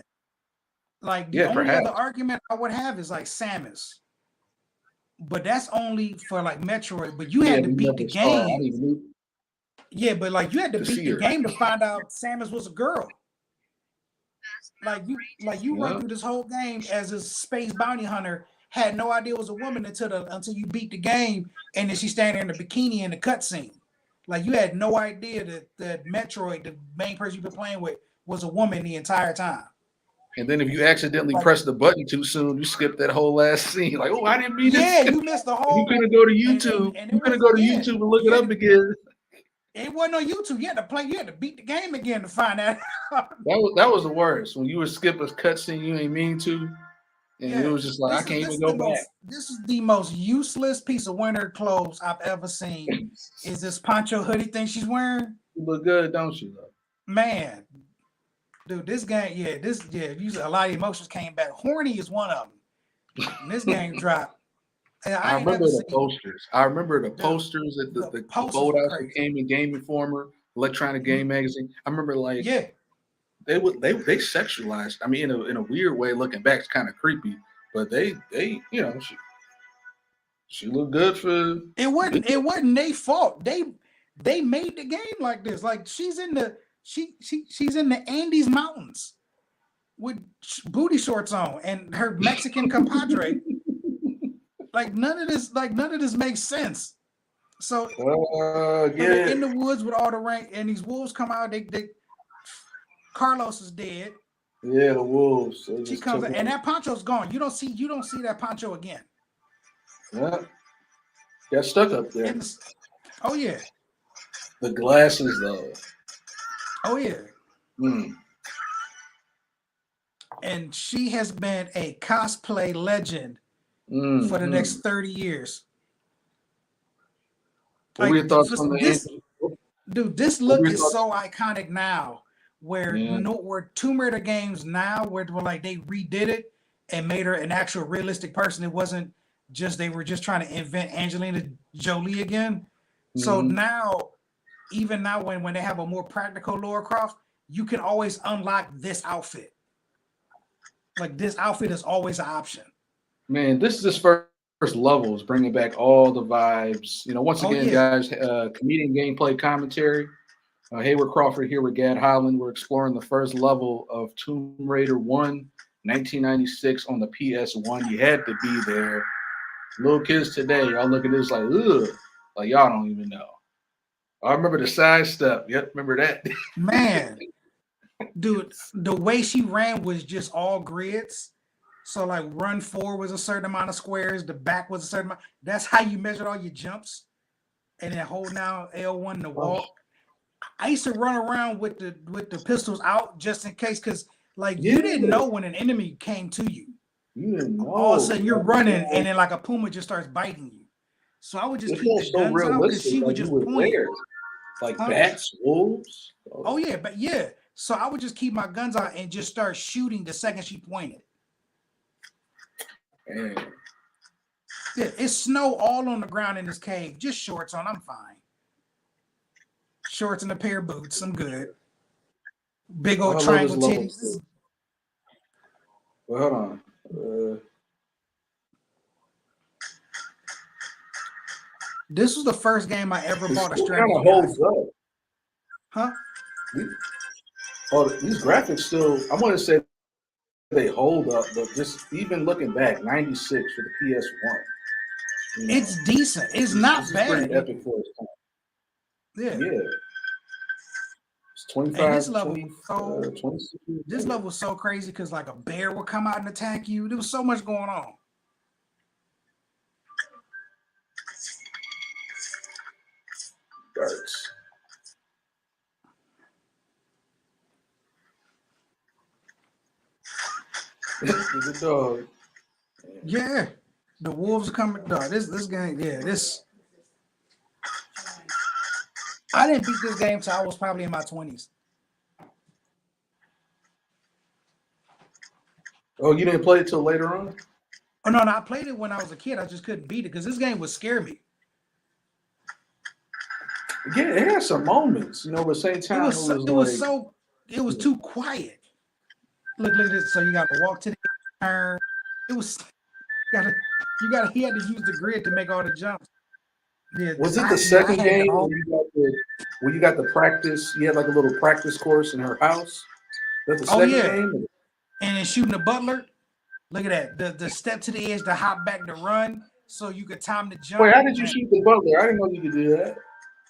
Like the yeah, only other perhaps. argument I would have is like Samus. But that's only for like Metroid. But you Yeah, had to we beat the never saw. I game. didn't even need Yeah, but like you had to to beat see the her. game to find out Samus was a girl. Like you run Yeah, through this whole game as a space bounty hunter, had no idea it was a woman until you beat the game, and then she's standing in a bikini in the cutscene. Like you had no idea that Metroid, the main person you've been playing with, was a woman the entire time. and then if you accidentally Like press the button too soon, you skip that whole last scene. Like, oh, I didn't mean to yeah, skip. you missed the You whole couldn't go to and YouTube. and You it couldn't was go to yeah. YouTube and look it You had up to again. it wasn't on YouTube. You had to beat the game again to find out. That was the worst when you would skip a cutscene you ain't mean to, and it Yeah, was just like I can't even go back. this is the most useless piece of winter clothes I've ever seen. Is this poncho hoodie thing she's wearing? You look good, don't you? Though? Man, dude, this game, a lot of emotions came back. Horny is one of them. And this game dropped. And I I ain't remember never the seen posters. I remember the dude. posters at The the posters were foldouts that crazy. came in Game Informer, Electronic Game Magazine. I remember like Yeah, they sexualized. I mean, in a weird way. Looking back, it's kind of creepy, but they she looked good for good. it wasn't their fault. They made the game like this. Like she's in the Andes Mountains with booty shorts on and her Mexican compadre. None of this makes sense. So they're Yeah, in the woods with all the rain, and these wolves come out. They Carlos is dead. yeah, the wolves. They She just comes took out, and him. that poncho's gone. You don't see that poncho again. Yeah, got stuck up there. And oh yeah, The glasses though. oh yeah. Hmm. and she has been a cosplay legend for the next 30 years. What were Like your thoughts on this, dude, this look is thoughts? so iconic now. Where Tomb Raider games now, where like they redid it and made her an actual realistic person. It wasn't just they were just trying to invent Angelina Jolie again. So now, even now, when they have a more practical Lara Croft, you can always unlock this outfit. Like this outfit is always an option. Man, this is his first levels, bringing back all the vibes. Once again, guys, comedian gameplay commentary. Hayward Crawford here with Gad Holland. We're exploring the first level of Tomb Raider 1, 1996 on the PS1. You had to be there. Little kids today, y'all look at this like, ugh, like y'all don't even know. I remember the side step. Yep, remember that? Man, dude, the way she ran was just all grids. So like run forward was a certain amount of squares, the back was a certain amount. That's how you measured all your jumps. And then hold down L1 to walk. I used to run around with the pistols out just in case, because like you didn't know when an enemy came to you. You didn't know. All of a sudden you're running and then like a puma just starts biting you. So I would just keep the guns out because she would just point. Like bats, wolves. Oh yeah, but yeah. So I would just keep my guns out and just start shooting the second she pointed. Man. Yeah, it's snow all on the ground in this cave. Just shorts on, I'm fine. Shorts and a pair of boots, I'm good. Big old triangle titties. Well, hold on. This was the first game I ever bought a strategy. Kind of holds up. Huh? These graphics still, I want to say they hold up, but just even looking back, 96 for the PS1. It's decent. It's not bad. Pretty epic for its time. Yeah. It's 25. And this level, this level was so crazy because like a bear would come out and attack you. There was so much going on. Darts. The dog. Yeah. The wolves are coming. Dog, this game, this. I didn't beat this game till I was probably in my 20s. Oh, you didn't play it till later on? Oh no, I played it when I was a kid. I just couldn't beat it because this game would scare me. Yeah, it had some moments, but at the same time it was too quiet. Look at this. So you got to walk to the turn. It was he had to use the grid to make all the jumps. Yeah, was it the second game where you got the practice? You had like a little practice course in her house. That's the second game. And then shooting the butler. Look at that. The step to the edge, the hop back, the run, so you could time the jump. Wait, how did you shoot the butler? I didn't know you could do that.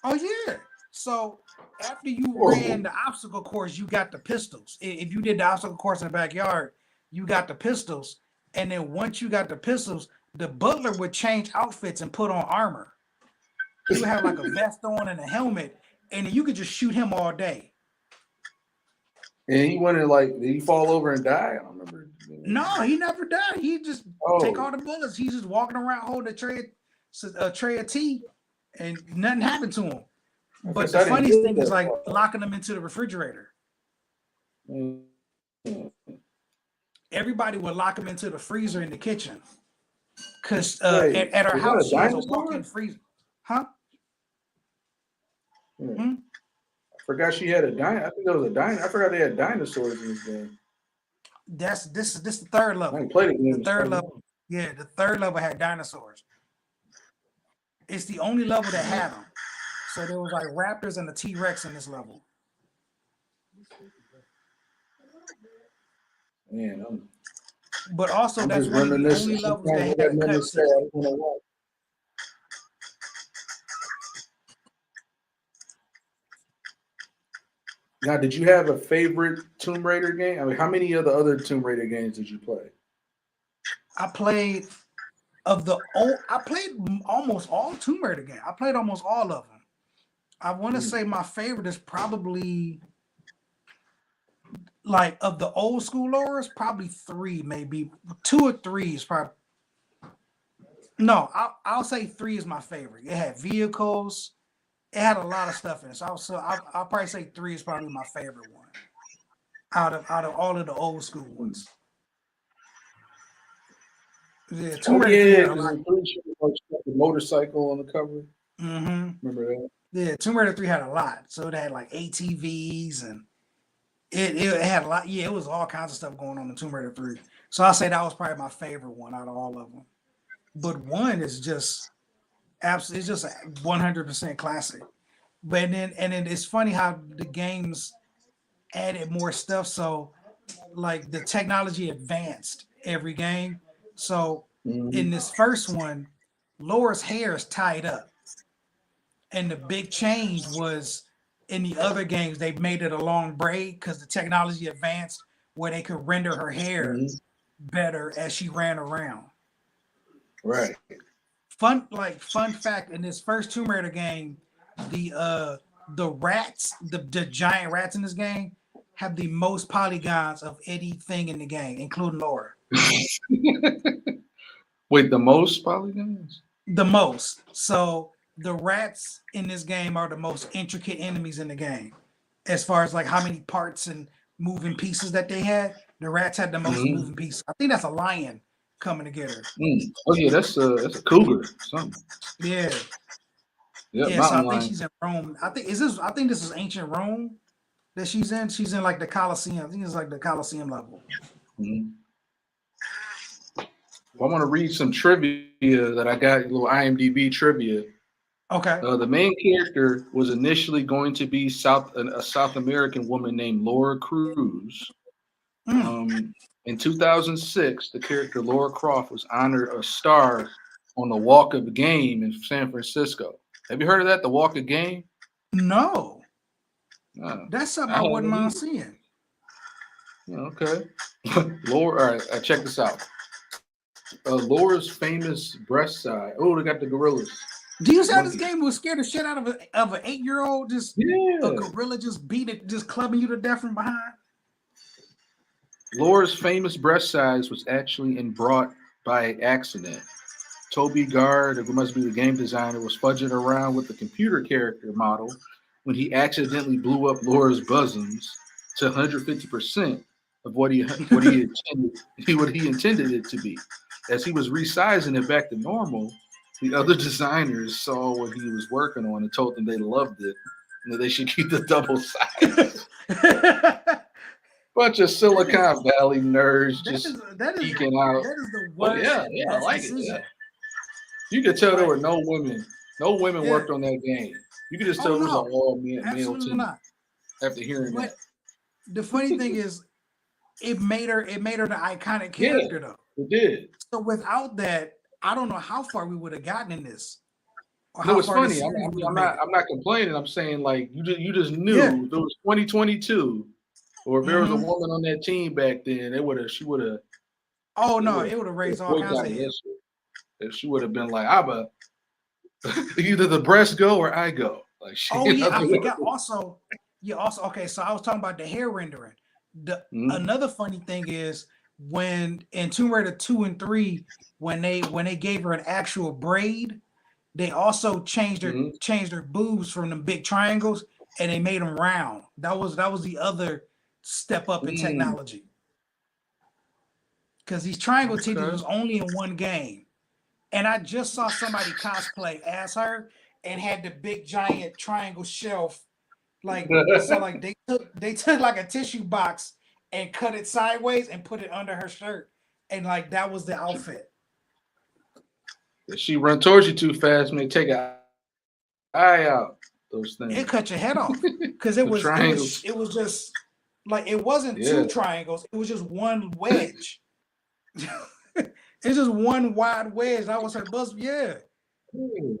Oh yeah. So after you ran the obstacle course, you got the pistols. If you did the obstacle course in the backyard, you got the pistols. And then once you got the pistols, the butler would change outfits and put on armor. He would have like a vest on and a helmet, and you could just shoot him all day. And he went and did he fall over and die? I don't remember. No, he never died. He just take all the bullets. He's just walking around holding a tray of tea, and nothing happened to him. But the funniest thing is like locking them into the refrigerator. Everybody would lock him into the freezer in the kitchen. Because at our house, she has a walk-in freezer. Huh? I forgot she had a dinosaur. I think there was a dinosaur. I forgot they had dinosaurs in this game. This is the third level. I ain't played it. The third level. Yeah, the third level had dinosaurs. It's the only level that had them. So there was like raptors and a T-Rex in this level. Man, but also that's one of the only levels that had a cutscene. Now, did you have a favorite Tomb Raider game? I mean, how many of the other Tomb Raider games did you play? I played almost all Tomb Raider games. I played almost all of them. I want to say my favorite is probably like of the old school Laura's, probably three, maybe two or three is probably. No, I'll say three is my favorite. It had vehicles. It had a lot of stuff in it. So I'll probably say three is probably my favorite one out of all of the old school ones. Yeah, Tomb Oh Raider 3 yeah, had a because lot. I'm pretty sure the motorcycle on the cover. Mm-hmm. Remember that? Yeah, Tomb Raider 3 had a lot. So it had like ATVs and it had a lot. Yeah, it was all kinds of stuff going on in Tomb Raider 3. So I'll say that was probably my favorite one out of all of them. But one is just absolutely, it's just a 100% classic. But then it's funny how the games added more stuff. So like the technology advanced every game. So in Mm-hmm. this first one, Laura's hair is tied up. And the big change was in the other games, they made it a long braid because the technology advanced where they could render her hair Mm-hmm. better as she ran around. Right. Fun fact in this first Tomb Raider game, the rats, the giant rats in this game have the most polygons of anything in the game, including Laura. Wait, the most polygons? The most. So the rats in this game are the most intricate enemies in the game. As far as like how many parts and moving pieces that they had, the rats had the most Mm-hmm. moving pieces. I think that's a lion coming to get her. Oh yeah, that's a cougar. Something. Yeah. Yeah, Yeah, so I mountain think lion. she's in Rome. I think this is ancient Rome that she's in. She's in like the Colosseum. I think it's like the Colosseum level. Mm-hmm. Well, I want to read some trivia that I got. A little IMDb trivia. Okay. The main character was initially going to be a South American woman named Laura Cruz. Mm. Um, in 2006, the character Laura Croft was honored a star on the Walk of Game in San Francisco. Have you heard of that? The Walk of Game? No. No, That's something I I haven't wouldn't mind either. seeing. Yeah, okay. Laura, all right, check this out. Laura's famous breast size. Oh, they got the gorillas. Do you see how this Monkeys. game was scared the shit out of an 8-year-old? Just a Yeah. gorilla just beat it, just clubbing you to death from behind. Laura's famous breast size was actually brought by accident. Toby Gard, who must be the game designer, was fudging around with the computer character model when he accidentally blew up Laura's bosoms to 150% of what he intended it to be. As he was resizing it back to normal, the other designers saw what he was working on and told them they loved it and that they should keep the double size. that Bunch of Silicon Valley nerds just that is geeking out. that is the Oh worst yeah, yeah, I best like it. decision. Yeah. You could tell there Like, were no women. No women yeah. worked on that game. You could just Oh tell it was an no, all male absolutely team not. after hearing that. But the funny thing is, it made her the iconic Yeah, character though. it did. So without that, I don't know how far we would have gotten in this, or No, how it's far the funny. series I would mean, have made it. I'm not complaining. I'm saying like you just Yeah. knew if it was 2022, or if there was a Mm-hmm. woman on that team back then, Oh they no, would it would have have raised all kinds of boycotted hell. this shit. If she would have been like, "Abba, either the breast go or I go." Like she, Oh you yeah, know, I forgot. Also, yeah. Also, okay. So I was talking about the hair rendering. The Mhm, Another funny thing is when in Tomb Raider 2 and 3, when they gave her an actual braid, they also mhm, changed her boobs from them big triangles and they made them round. That was the other step up in mm, technology because these triangle titties okay. was only in one game. And I just saw somebody cosplay as her and had the big giant triangle shelf. Like they took like a tissue box and cut it sideways and put it under her shirt. And like that was the outfit. If she run towards you too fast, may take an eye out. Those It things, cut your head off. Cause the triangles. it was just like it wasn't Yeah. two triangles, it was just one wedge. It's just one wide wedge. That was her bust. Yeah. Ooh,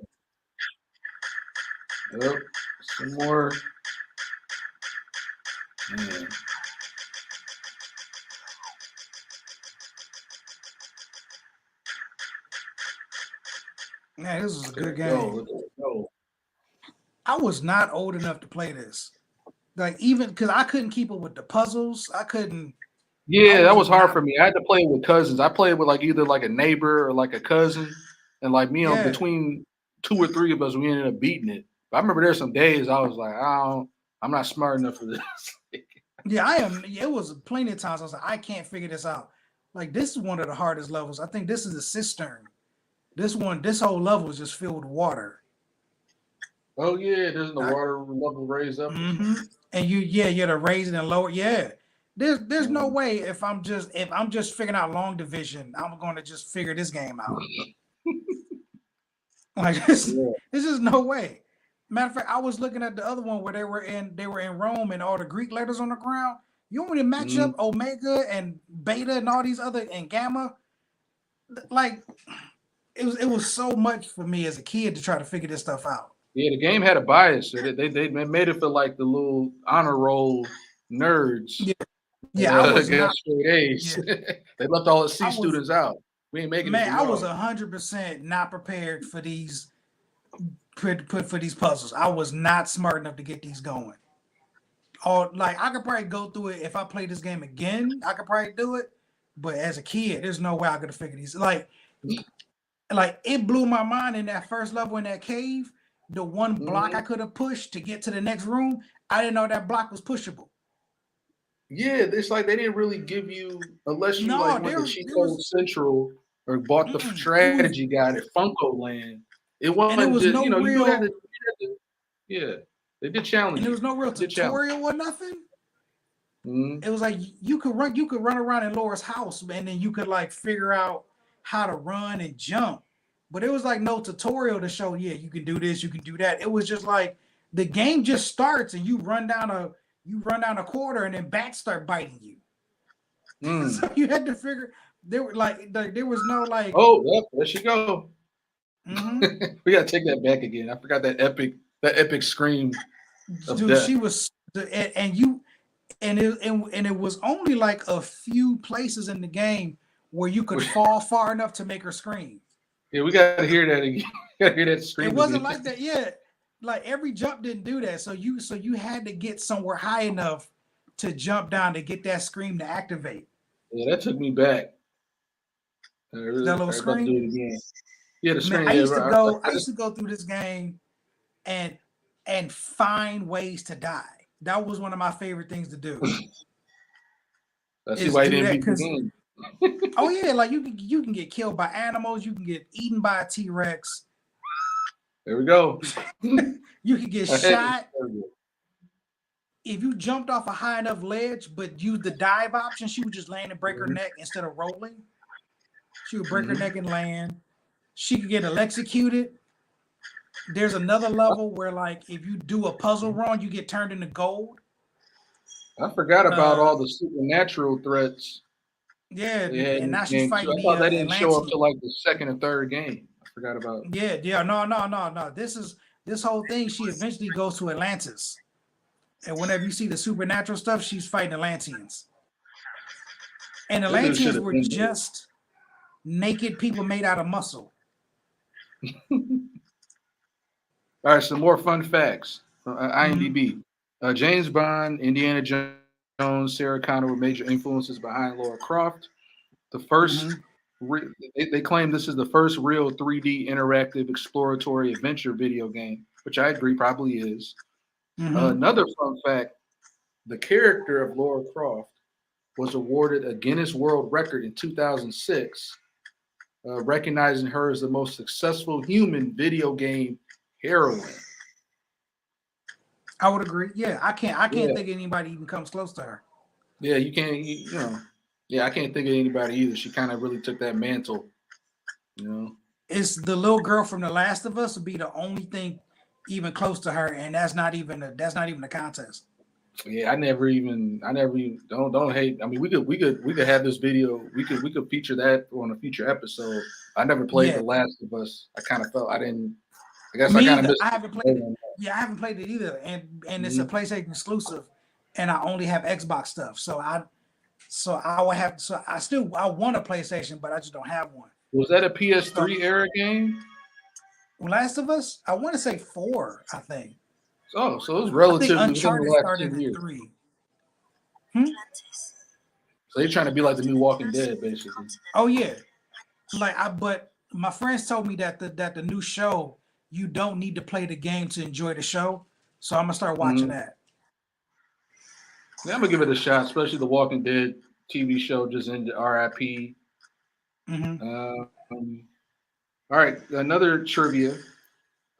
yep. Some more. Man, Man, this was a there good we go. game. Look at it go. I was not old enough to play this. Like even because I couldn't keep up with the puzzles. I couldn't. I Yeah, that was was hard not. for me. I had to play with cousins. I played with like either like a neighbor or like a cousin, and like me on Yeah, between two or three of us, we ended up beating it. But I remember there's some days I was like, I'm not smart enough for this. yeah. I am. It was plenty of times I was like, I can't figure this out. Like this is one of the hardest levels. I think this is a cistern. This whole level is just filled with water. Oh yeah, doesn't the I, water level raise up or something? mm-hmm. And you to raise it and lower. Yeah. There's no Um, way if I'm just figuring out long division, I'm going to just figure this game out. Like yeah. this is no way. Matter of fact, I was looking at the other one where they were in Rome and all the Greek letters on the ground. You want me to match Mhm. up Omega and Beta and all these other and Gamma? Like it was so much for me as a kid to try to figure this stuff out. Yeah, the game had a bias. So they made it for like the little honor roll nerds Yeah, that yeah, I was got not. straight A's. Yeah, They left all the C I was students out. We ain't making it man, for I was y'all. 100% not prepared for these put for these puzzles. I was not smart enough to get these going. Or like I could probably go through it if I play this game again. I could probably do it, but as a kid, there's no way I could have figured these. Like it blew my mind in that first level in that cave. The one block I Mhm. could have pushed to get to the next room, I didn't know that block was pushable. Yeah, it's like they didn't really give you unless you like No, went to Cheat there Code was Central or bought the it was strategy guide at Funko Land. It and it wasn't was just no you do have to, real yeah. They did challenge and there you. was no real They did challenge. tutorial or nothing. Mhm. It was like you could run around in Laura's house and then you could like figure out how to run and jump. But it was like no tutorial to show, yeah, you can do this, you can do that. It was just like the game just starts and you run down a quarter and then bats start biting you. Mm. So you had to figure there were like there was no like Oh, yep, there she go. mm-hmm. We gotta take that back again. I forgot that epic scream of Dude, death. she was and you and it was only like a few places in the game where you could fall far enough to make her scream. Yeah, we gotta hear that again. We gotta hear that It scream wasn't again. like that yet. Like every jump didn't do that. So you had to get somewhere high enough to jump down to get that scream to activate. Yeah, that took me back. That little I about to do scream. it again. Yeah, the Man, screen. I Yeah, used to go. I I used just to go through this game and and find ways to die. That was one of my favorite things to do. I see Is why you do didn't that beat the because game. oh yeah, like you can get killed by animals. You can get eaten by a T Rex. There we go. You can get Hey, shot if you jumped off a high enough ledge, but used the dive option. She would just land and break her mhm, neck instead of rolling. She would break her mhm. neck and land. She could get electrocuted. There's another level where, like, if you do a puzzle wrong, you get turned into gold. I forgot about Uh, all the supernatural threats yeah, they had in and now this she's game too. fighting I the thought that didn't show up Atlantean. till like the second or third game. I forgot about. Yeah, yeah, no, no, no, no. This whole thing. She eventually goes to Atlantis, and whenever you see the supernatural stuff, she's fighting Atlanteans. And This dude should Atlanteans have were been there. just naked people made out of muscle. All right, some more fun facts from Mm-hmm. IMDb. James Bond, Indiana Jones, Sarah Connor were major influences behind Laura Croft. The first, Mm-hmm. they claim this is the first real 3D interactive exploratory adventure video game, which I agree probably is. Mm-hmm. Another fun fact: the character of Laura Croft was awarded a Guinness World Record in 2006, recognizing her as the most successful human video game heroine. I would agree. Yeah, I can't Yeah, think anybody even comes close to her. yeah, you can't, yeah, I can't think of anybody either. She kind of really took that mantle, you know. It's the little girl from The Last of Us would be the only thing even close to her, and that's not even a contest. Yeah, I never even don't hate. I mean, we could have this video. We could feature that on a future episode. I never played Yeah, The Last of Us. I kind of felt I didn't. I guess I me kind of either. missed I the haven't played boat it. on Yeah, I haven't played it either, and that. it's a Mhm. PlayStation exclusive, and I only have Xbox stuff. So I would have. So I want a PlayStation, but I just don't have one. Was that a So PS3 era game? Last of Us, I want to say four. I think. Oh, so it was I think relatively within the Uncharted last started 10 in years. 3. Hmm? So they're trying to be like the new Walking Dead, basically. Oh yeah. But my friends told me that the new show, you don't need to play the game to enjoy the show. So I'm gonna start watching Mm-hmm. that. Yeah, I'm gonna give it a shot, especially the Walking Dead TV show just ended. RIP. Mm-hmm. Um, all right, another trivia.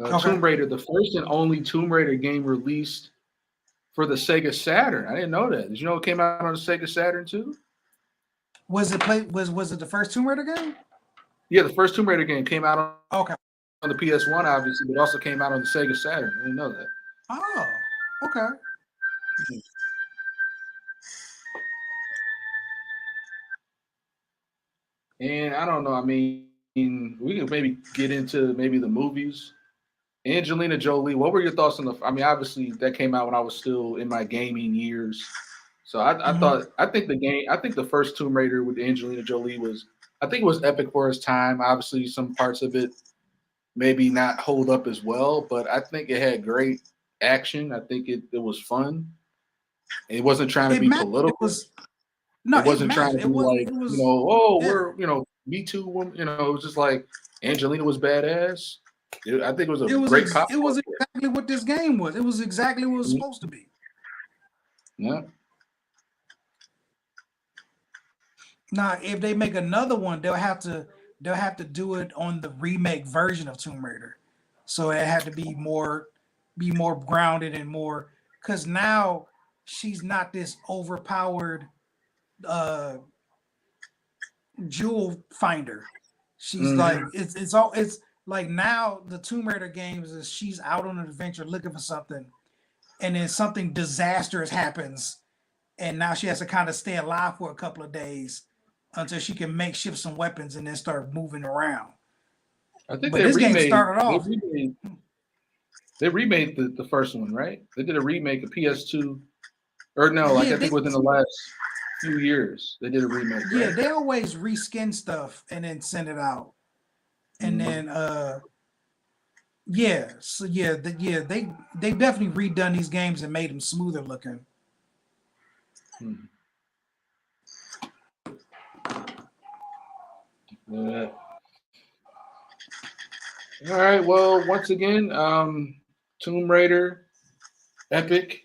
Okay. Tomb Raider, the first and only Tomb Raider game released for the Sega Saturn. I didn't know that. Did you know it came out on the Sega Saturn too? Was it the first Tomb Raider game? Yeah, the first Tomb Raider game came out Okay. on the PS1, obviously, but also came out on the Sega Saturn. I didn't know that. Oh, okay. And I don't know. I mean, we can maybe get into maybe the movies. Angelina Jolie. What were your thoughts on the? I mean, obviously that came out when I was still in my gaming years. So I Mm-hmm. thought I think the game. I think the first Tomb Raider with Angelina Jolie was. I think it was epic for its time. Obviously, some parts of it maybe not hold up as well, but I think it had great action. I think it was fun. It wasn't trying to It be matched. It political. was no, It it wasn't trying matched. to be It wasn't. like, It was oh, yeah. we're, Me Too woman. It was just like Angelina was badass. I think it was a great cop. It was exactly what this game was. It was exactly what it was supposed to be. Yeah. Now, if they make another one, they'll have to do it on the remake version of Tomb Raider. So it had to be more grounded and more because now she's not this overpowered uh jewel finder. She's Mm-hmm. like it's like now the Tomb Raider games is she's out on an adventure looking for something, and then something disastrous happens, and now she has to kind of stay alive for a couple of days until she can makeshift some weapons and then start moving around. I think But this game started they off, remade they remade the first one, right? They did a remake of PS2, or no, like yeah, I think within the last few years they did a remake, right? they always reskin stuff and then send it out, and Mm-hmm. then yeah, so they definitely redone these games and made them smoother looking. Yeah. All right. Well, once again, Tomb Raider, epic.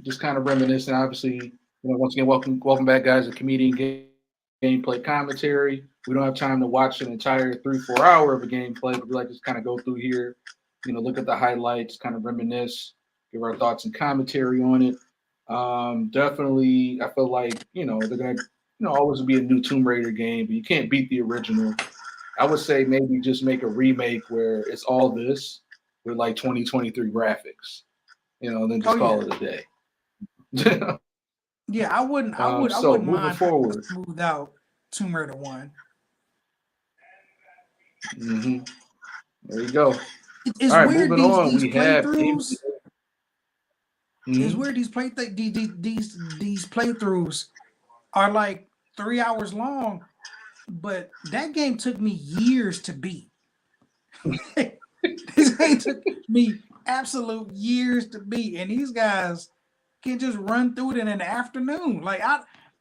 Just kind of reminiscent. Obviously, once again, welcome back, guys. A comedian gameplay commentary. We don't have time to watch an entire 3-4 hour of a gameplay, but we like to just kind of go through here, look at the highlights, kind of reminisce, give our thoughts and commentary on it. Definitely, I feel like they're gonna always be a new Tomb Raider game, but you can't beat the original. I would say maybe just make a remake where it's all this with like 2023 graphics, then Oh just call yeah, it a day. yeah. I So wouldn't moving mind kind of forward, smooth out Tomb Raider 1. hmm there you go. All It's right, weird moving on. We have playthroughs. It's Mhm. weird these playthroughs are like 3 hours long, but that game took me years to beat. This game took me absolute years to beat, and these guys can just run through it in an afternoon.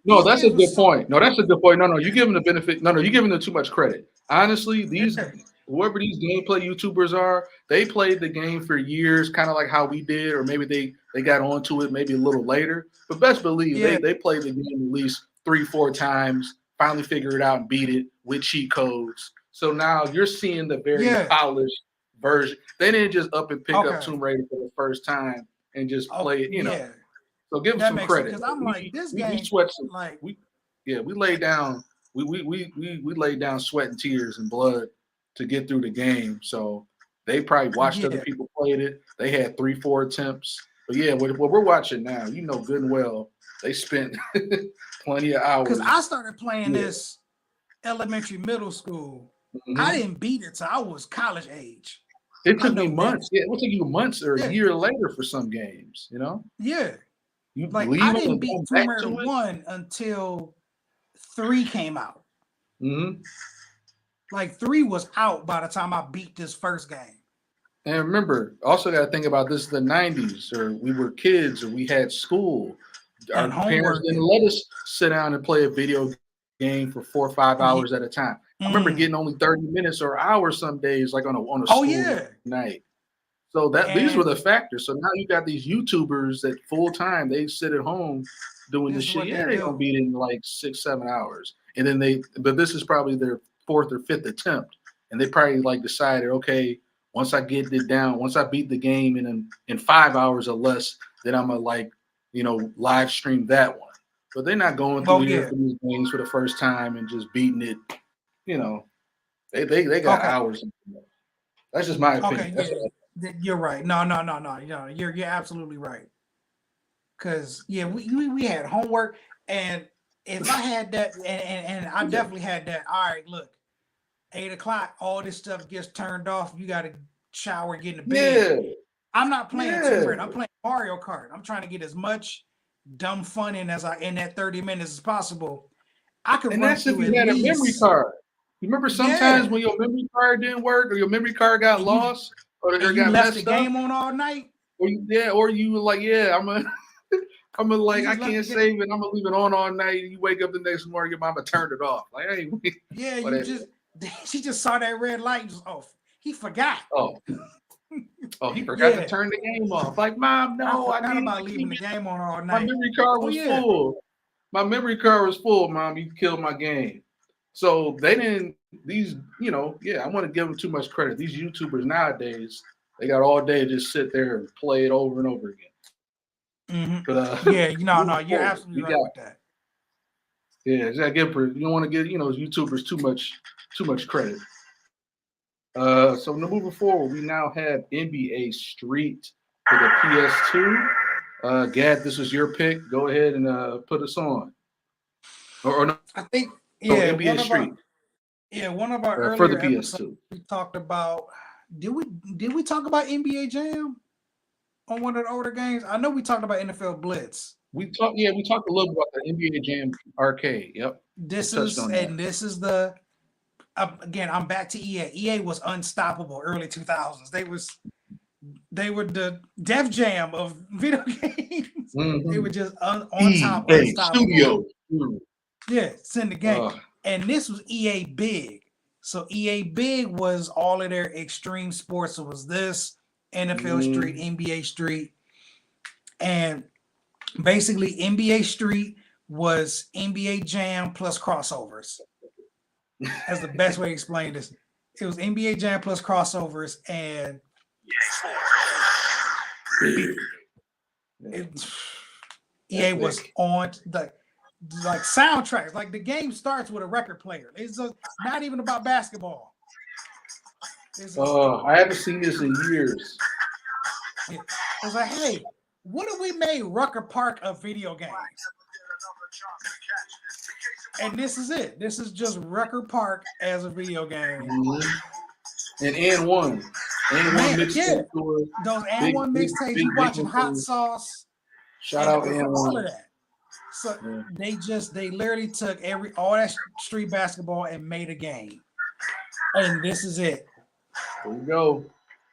No, These that's a games were good so point. No, that's a good point. No, you give them the benefit. No, you giving them too much credit. Honestly, yeah, whoever these gameplay YouTubers are, they played the game for years, kind of like how we did, or maybe they got onto it maybe a little later. But best believe yeah, they played the game at least 3-4 times, finally figured it out and beat it with cheat codes. So now you're seeing the very yeah. polished version. They didn't just up and pick up Okay, Tomb Raider for the first time and just play it. yeah, So give them that some makes sense. credit. Because I'm like, this We game, sweat some like, we we laid down we laid down sweat and tears and blood to get through the game. So they probably watched other yeah, people played it. They had 3-4 attempts. But yeah, what we're watching now, good and well, they spent plenty of because I hours. started playing Yeah. this elementary, middle school. I hmm didn't beat it till I was college age. It I took me know that. months. Yeah, it would take you months or a Yeah, year later for some games. yeah. You Like leave I them didn't and beat come Tomb back Raider to it. 1 until 3 came out. hmm Like 3 was out by the time I beat this first game. And remember, also got to think about this: the '90s, or we were kids, or we had school. and Our parents homework didn't and let us sit down and play a video game for 4 or 5 hours at a time. I remember getting mm, only 30 minutes or an hour some days, like on a oh school yeah, night. So that these were the and factors. So now you got these YouTubers that full time they sit at home doing this this is shit. what Yeah, they they're gonna do. beat it in like 6, 7 hours, and then but this is probably their fourth or fifth attempt, and they probably like decided, okay, once I get it down, once I beat the game in 5 hours or less, then I'm gonna like, live stream that one. But they're not going through Oh here yeah, for these games for the first time and just beating it. You know, they got okay, hours. That's just my okay, opinion. That's yeah, what you're right. No, no, no, no, you're absolutely right. Cause yeah, we had homework, and if I had that, and I yeah. definitely had that. All right, look, 8 o'clock, all this stuff gets turned off. You got to shower, get in the bed. Yeah, I'm not playing Tomb yeah. Raider. I'm playing Mario Kart. I'm trying to get as much dumb fun in that 30 minutes as possible. I could And run that's if through you at had a memory least, card. You remember sometimes yeah. when your memory card didn't work or your memory card got And you lost or and you got left the messed up, game on all night. or you were like, yeah, I'm a You like I just left the can't game. save it. I'm gonna leave it on all night. And you wake up the next morning, your mama turned it off. Like, hey, Yeah, you whatever. just she just saw that red light. Just off. He forgot. Oh, oh, he forgot to Yeah, turn the game off. Like, mom, I no, I forgot needed about to leaving keep the it. game on all My night. memory card Oh was yeah. full. My memory card was full, mom. You killed my game. So they didn't. These, yeah. I want to give them too much credit. These YouTubers nowadays, they got all day to just sit there and play it over and over again. Hmm. But Yeah, no, moving you're forward, absolutely we right got with that. yeah. You gotta give. You don't want to give YouTubers too much credit. So now moving forward, we now have NBA Street for the PS2. Gad, this is your pick. Go ahead and put us on. Or no, I think NBA yeah, Street one of our for the earlier PS2. episodes we talked about. Did we did we talk about NBA Jam on one of the older games? I know we talked about NFL Blitz. We talked a little bit about the NBA Jam arcade. Yep, we This touched is on that. and this is the again. I'm back to EA. EA was unstoppable early 2000s. They were the Def Jam of video games. They Mm-hmm. were just on top, EA unstoppable. Studio. Yeah, send the game. Uh, And this was EA Big. So EA Big was all of their extreme sports. It was this NFL Street, mm, NBA Street, and basically NBA Street was NBA Jam plus crossovers. That's the best way to explain this. It was NBA Jam plus crossovers, and big. it, EA was Epic. on the like soundtracks. Like the game starts with a record player. It's not even about basketball. It's just, I haven't seen this in years. it's like, hey, what if we made Rucker Park a video game? And this is it. This is just Rucker Park as a video game. Mm-hmm. And one Man, yeah. mixtape tour. Those and Big, one big, mixtapes, big you watching Hot businesses. Sauce Shout and out and all of one. that. So Yeah. they literally took all that street basketball and made a game. And this is it. There you go.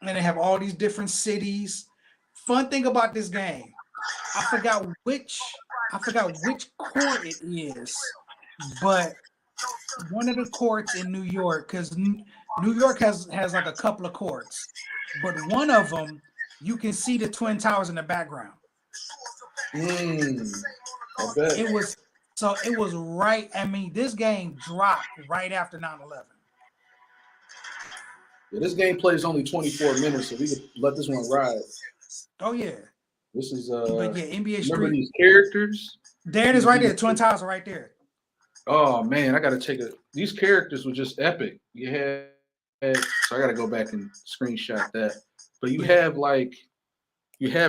And they have all these different cities. Fun thing about this game, I forgot which court it is, but one of the courts in New York, because New York has like a couple of courts, but one of them you can see the Twin Towers in the background. I bet. It was right. I mean, this game dropped right after 9/11. Yeah, this gameplay is only 24 minutes, so we could let this one ride. Oh yeah, This is but yeah, NBA remember Street. these characters? There it is, right there. Twin Towers are right there. Oh man, I gotta take it. These characters were just epic. You had so I gotta go back and screenshot that. But you have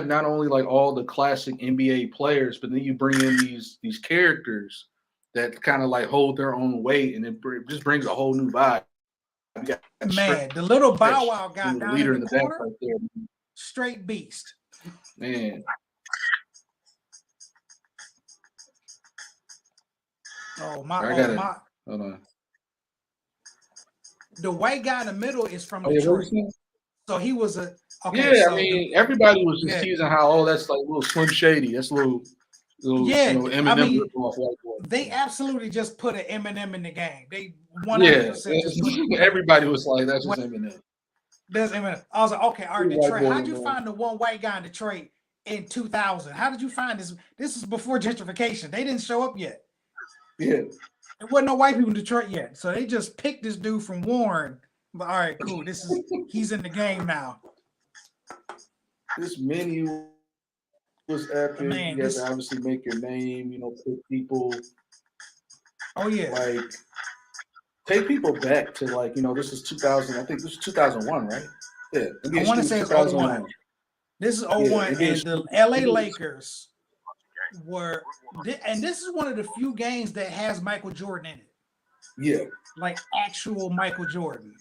not only like all the classic NBA players, but then you bring in these characters that kind of like hold their own weight, and it just brings a whole new vibe. You got Man, the little Bow Stretch, Wow guy the down in leader the in the back corner, right there. straight beast. Man, Oh I gotta my! hold on. The white guy in the middle is from Oh yeah, what was Detroit. that? So he was a okay. Yeah, I So mean, everybody was just yeah, teasing how, that's like little Slim Shady. That's little yeah. I Eminem mean, rip off white boy. they absolutely just put an Eminem in the game. They 100% just put Yeah, Eminem. everybody was like, that's What just Eminem. does Eminem? I was like, okay, all right, Little white Detroit. boy How'd in you there. find the one white guy in Detroit in 2000? How did you find this? This is before gentrification. They didn't show up yet. Yeah, There wasn't no white people in Detroit yet. So they just picked this dude from Warren. But all right, cool. He's in the game now. this menu was epic. Man, You had to this obviously make your name. Pick people oh yeah. like take people back to this is 2000. I think this is 2001, right? Yeah, I NBA want to Street was say it's oh 2001. one. This is oh Yeah, one, NBA and the Street. LA Lakers were, and this is one of the few games that has Michael Jordan in it. Yeah, Like actual Michael Jordan.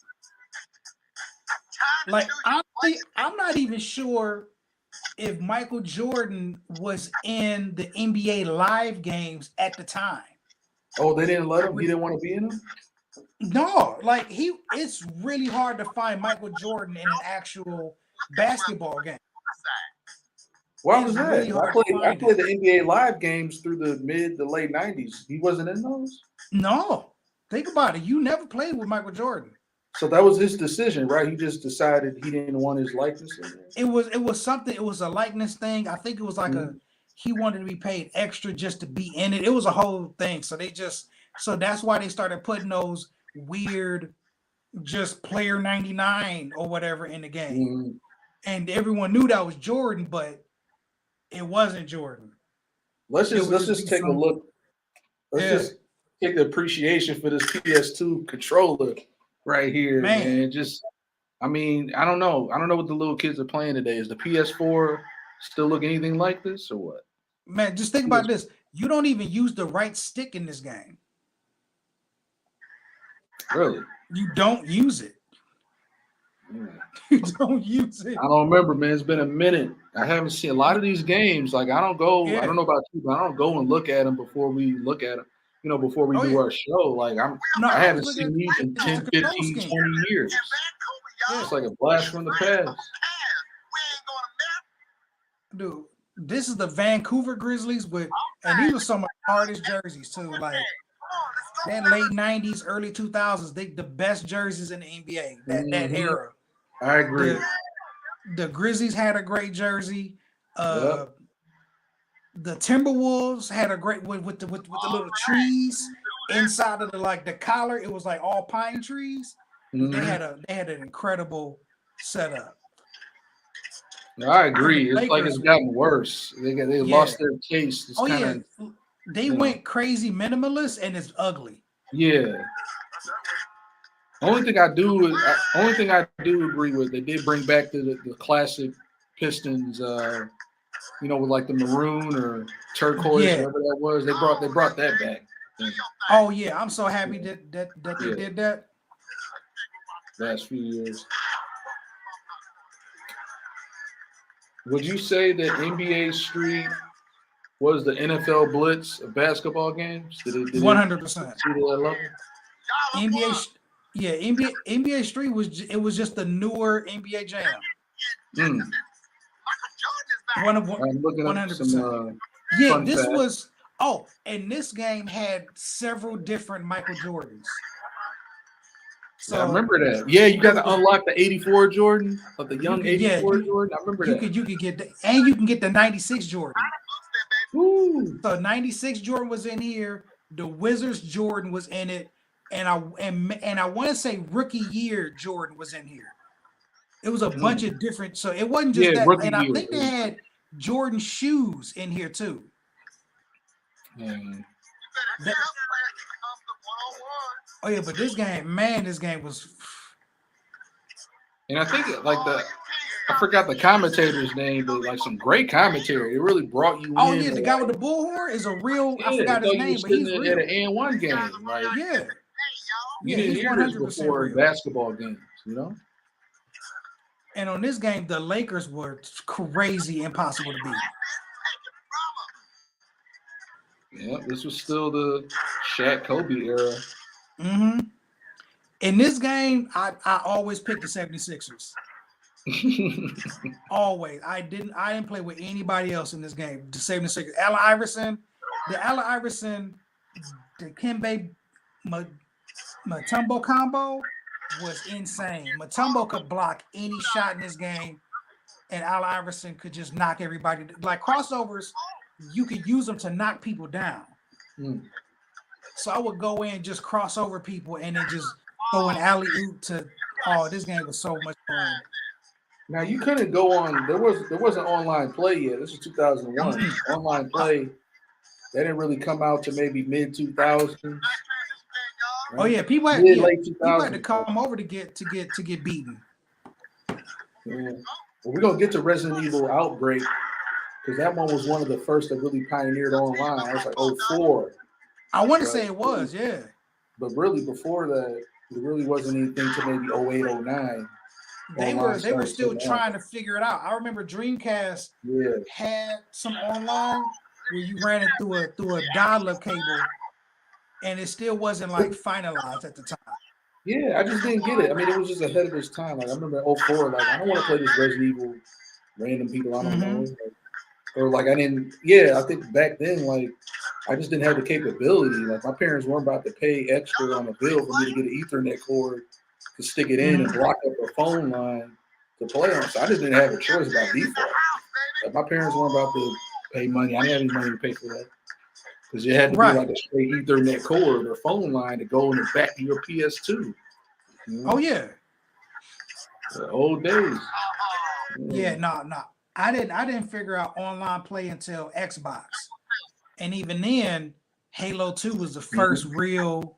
Like honestly, I'm not even sure if Michael Jordan was in the NBA live games at the time. Oh, they didn't let him. He didn't want to be in them. No, like it's really hard to find Michael Jordan in an actual basketball game. Why It's was that? really hard to I find played it. the NBA live games through the mid to late 90s. He wasn't in those. No, think about it. You never played with Michael Jordan. So that was his decision, right? He just decided he didn't want his likeness in there. It was something. It was a likeness thing. I think it was like Mhm. he wanted to be paid extra just to be in it. It was a whole thing. So that's why they started putting those weird just player 99 or whatever in the game. Mhm. And everyone knew that was Jordan, but it wasn't Jordan. Let's It would just be take a look. Let's yeah, just take the appreciation for this PS2 controller right here, man, man. Just, I mean, I don't know. I don't know what the little kids are playing today. Is the PS4 still look anything like this or what? man. Just think about this. You don't even use the right stick in this game. Really? You don't use it. Yeah. You don't use it. I don't remember, man. It's been a minute. I haven't seen a lot of these games. Like, I don't go. I Yeah. don't know about you, but I don't go and look at them before we look at them. Before we Oh, do yeah. our show. Like, No, I I haven't was looking seen at these in it's just 10, a control 15, scheme. 20 years. Yeah. It's like a blast from the past. Dude, this is the Vancouver Grizzlies and these are some of the hardest jerseys too. Like that late 90s, early 2000s, the best jerseys in the NBA, that Mhm. era. I agree. The Grizzlies had a great jersey. Yep. The Timberwolves had a great with the little trees inside of the collar. It was like all pine trees. Mhm. They had an incredible setup. I agree. And the It's like Lakers, it's gotten worse. They lost their taste. It's kind of they went crazy minimalist and it's ugly. yeah. Only thing I do agree with, they did bring back the classic Pistons. With like the maroon or turquoise, Yeah. whatever that was. They brought that back. Oh yeah, I'm so happy that they did that. Last few years. Would you say that NBA Street was the NFL Blitz of basketball games? Did it 100%. see to that level? NBA Street was just the newer NBA Jam. Mm. I'm looking up 100%. Yeah, this fact. was and this game had several different Michael Jordans. So I remember that. Yeah, you got to unlock the 84 Jordan, of the young 84 Jordan. I remember that. You could get and you can get the 96 Jordan. Ooh. So 96 Jordan was in here. The Wizards Jordan was in it, and I want to say rookie year Jordan was in here. It was a bunch of different. So it wasn't just that. And I think they had Jordan shoes in here too. Oh yeah, but this game was. And I think I forgot the commentator's name, but like some great commentary. It really brought you in. Oh yeah, the guy with the bullhorn is a real. I forgot his name, but he's real. At an N1 game, like yeah. You didn't hear this before in basketball games, And on this game, the Lakers were crazy, impossible to beat. Yeah, this was still the Shaq Kobe era. Mm-hmm. In this game, I always pick the 76ers. Always. I didn't play with anybody else in this game. To save the secret. Allen Iverson, the Kimbe Matumbo combo was insane. Matumbo could block any shot in this game, and Allen Iverson could just knock everybody. Like crossovers, you could use them to knock people down. Mm. So I would go in, just cross over people, and then just throw an alley oop to. Oh, this game was so much fun. Now you couldn't go on. There wasn't online play yet. This was 2001. Online play that didn't really come out to maybe mid 2000s, Oh right? yeah, Mid late people had to 2000s. come over to get beaten. Yeah. Well, we're gonna get to Resident Evil Outbreak because that one was one of the first that really pioneered online. I was like '04, I want to but say it was, yeah. really before that, there really wasn't anything to maybe '08, '09. They Online were they were started still coming out. trying to figure it out. I remember Dreamcast Yeah, had some online where you ran it through a dial-up cable, and it still wasn't like finalized at the time. yeah. I just didn't get it. I mean, it was just ahead of its time. Like I remember '04. Like I don't want to play this Resident Evil random people I don't know. Mm-hmm. Like, or like I didn't. Yeah, I think back then, like I just didn't have the capability. Like my parents weren't about to pay extra on a bill for me to get an Ethernet cord to stick it in and Mm-hmm. block up a phone line to play on. So I just didn't have a choice about default. Like my parents weren't about to pay money. I didn't have any money to pay for that because it had to be Right. like a straight Ethernet cord or phone line to go in the back of your PS2. You know? Oh yeah. The old days. Yeah, Yeah. no. I didn't figure out online play until Xbox. And even then, Halo 2 was the first Mhm. real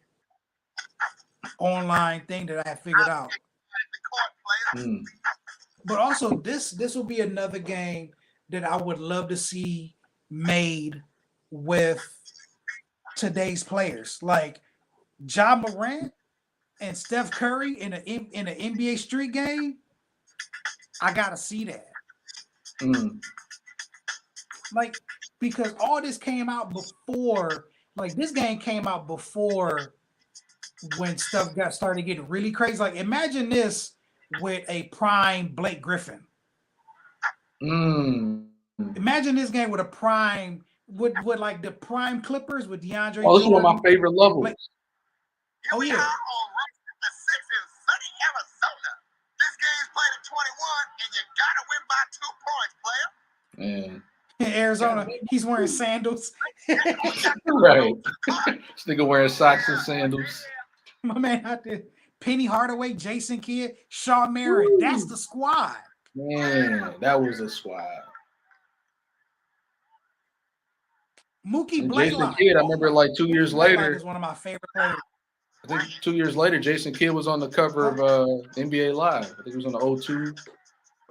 online thing that I had figured out. Mm. But also this will be another game that I would love to see made with today's players. Like Ja Morant and Steph Curry in an NBA Street game. I gotta see that. Mm. Like, because all this came out before, like this game came out before when stuff got started getting really crazy. Like, imagine this with a prime Blake Griffin. Mm. Imagine this game with a prime, with like the prime Clippers with DeAndre Oh, this is one of Jordan. my favorite levels. Blake, oh yeah, Man. in Arizona, he's wearing sandals. Right. This nigga wearing socks and sandals. My man out there, Penny Hardaway, Jason Kidd, Shaw Marin. That's Woo. the squad. Man, that was a squad. Mookie And Jason Blaylock. Kidd, I Oh remember my, like 2 years Mookie Blaylock later, is one of my favorite players. I think 2 years later, Jason Kidd was on the cover Huh? of NBA Live. I think it was on the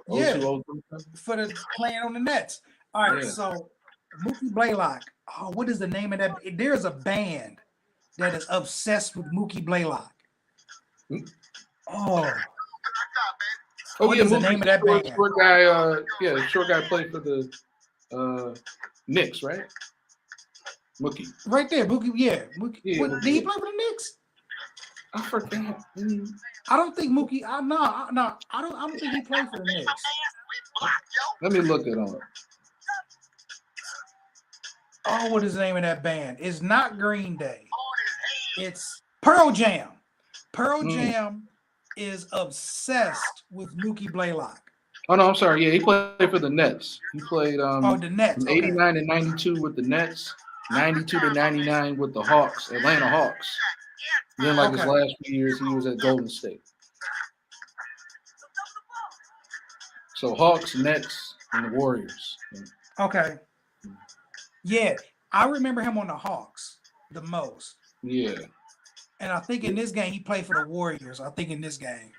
Yeah, 03. for the playing on the Nets. All right, Yeah. so Mookie Blaylock. Oh, what is the name of that? There's a band that is obsessed with Mookie Blaylock. Oh, Oh what yeah, is the Mookie, name of that short, band? short guy. Yeah, short guy played for the Knicks, right? Mookie. Right there, Mookie. Yeah, Mookie. Yeah, What, did he Mookie. play for the Knicks? I forgot. Mm. I don't think Mookie. No, I don't think he played for the Knicks. Let me look it up. Oh, what is the name of that band? It's not Green Day. It's Pearl Jam. Pearl Mm. Jam is obsessed with Mookie Blaylock. Oh no, I'm sorry. Yeah, he played for the Nets. He played Oh, the Nets. from Okay. '89 to '92 with the Nets, '92 to '99 with the Hawks, Atlanta Hawks. And then like his Okay. last few years, he was at Golden State. So Hawks, Nets, and the Warriors. Okay. Yeah, I remember him on the Hawks the most. Yeah. And I think in this game he played for the Warriors. I think in this game.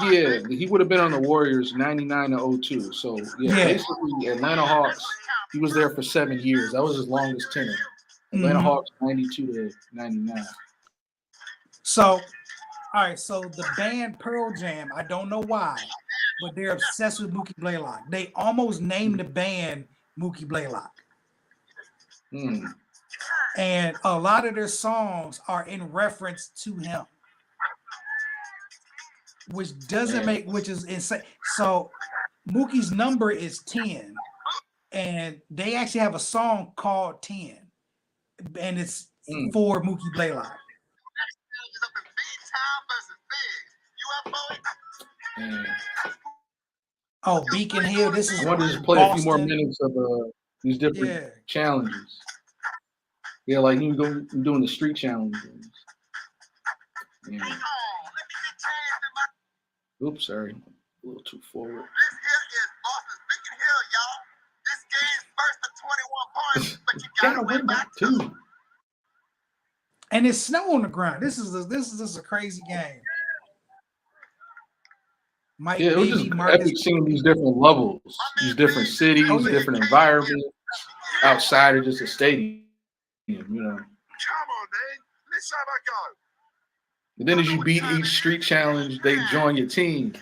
Yeah, he would have been on the Warriors '99 to '02. So yeah, Yeah. basically Atlanta Hawks. He was there for 7 years. That was his longest tenure. Atlanta Mhm. Hawks '92 to '99. So, all right. So the band Pearl Jam, I don't know why, but they're obsessed with Mookie Blaylock. They almost named the band Mookie Blaylock. Mm. And a lot of their songs are in reference to him. which doesn't make, which is insane. So Mookie's number is 10, and they actually have a song called 10, and it's for Mookie Blaylock. Oh, Beacon Hill. This is I wanted to play a few more minutes of these different challenges. Yeah, like you go doing the street challenges. Yeah. Oops, sorry. A little too forward. This here is Boston's Beacon Hill, y'all. This game's first to 21 points, but you gotta win back too. And it's snow on the ground. This is a crazy game. Mike, yeah, it was just epic seeing these different levels, these different cities, different environments outside of just a stadium, you know. Come on, man. Let's have a go. And then as you beat each street challenge, they join your team.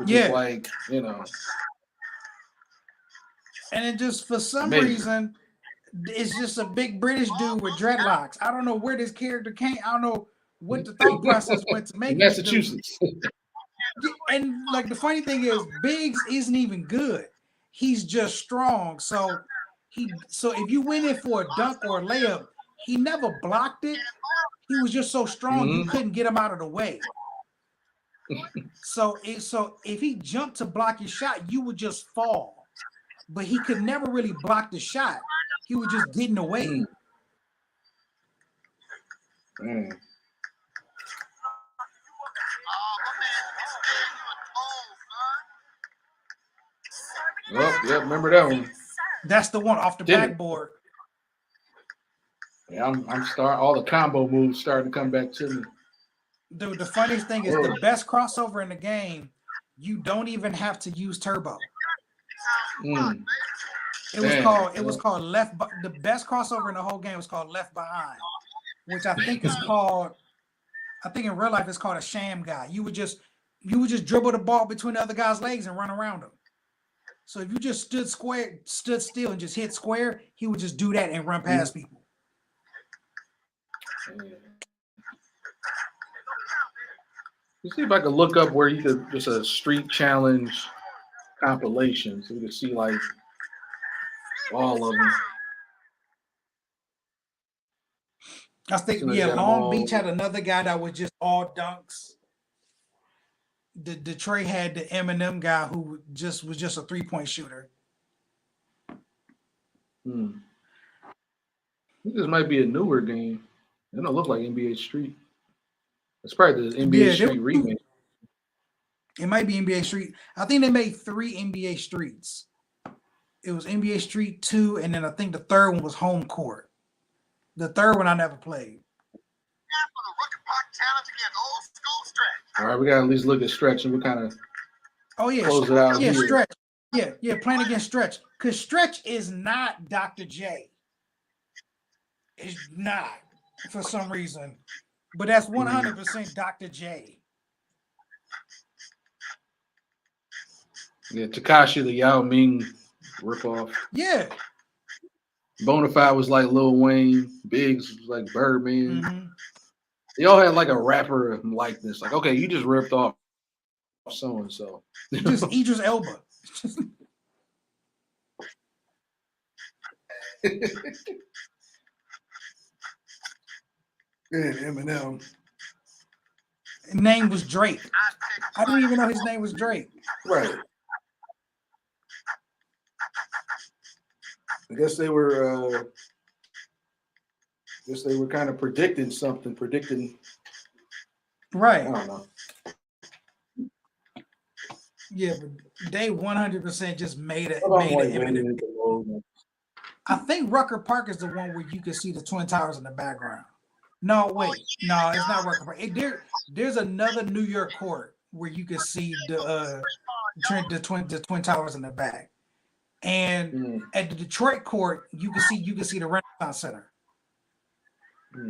Yeah. Like, you know. And it just, for some reason, it's just a big British dude with dreadlocks. I don't know where this character came. I don't know what the thought process went to make Massachusetts. And like the funny thing is, Biggs isn't even good. He's just strong. So if you went in for a dunk or a layup, he never blocked it. He was just so strong you couldn't get him out of the way. So if he jumped to block your shot, you would just fall. But he could never really block the shot. He would just get in the way. Oh, yeah, remember that one. That's the one off the backboard. Yeah, I'm starting, all the combo moves starting to come back to me. Dude, the funniest thing is the best crossover in the game, you don't even have to use turbo. It was called left. The best crossover in the whole game was called Left Behind, which I think is called. I think in real life it's called a sham guy. You would just dribble the ball between the other guy's legs and run around him. So if you just stood still and just hit square, he would just do that and run past people. Let's see if I can look up where you could just a street challenge compilation, so we can see like all of them. I think Long Beach had another guy that was just all dunks. The Detroit had the Eminem guy who was just a 3-point shooter. I think this might be a newer game. It don't look like NBA Street. It's probably the NBA Street remake. It might be NBA Street. I think they made 3 NBA Streets. It was NBA Street 2, and then I think the third one was Home Court. The third one I never played. All right, we gotta at least look at Stretch and we kind of close it out. Yeah, Stretch. Yeah, playing against Stretch. Because Stretch is not Dr. J. It's not, for some reason. But that's 100% Dr. J. Yeah, Tekashi, the Yao Ming ripoff. Yeah. Bonafide was like Lil Wayne. Biggs was like Birdman. They all had like a rapper likeness. Like, okay, you just ripped off so and so. Just Idris Elba. And Eminem. His name was Drake. I didn't even know his name was Drake. Right. I guess they were kind of predicting something, right. I don't know. Yeah, but they 100% just made it. Eminem. I think Rucker Park is the one where you can see the Twin Towers in the background. No, wait. No, it's not Rucker Park. There's another New York court where you can see the Twin Towers in the back. And at the Detroit court, you can see the Renaissance Center. Check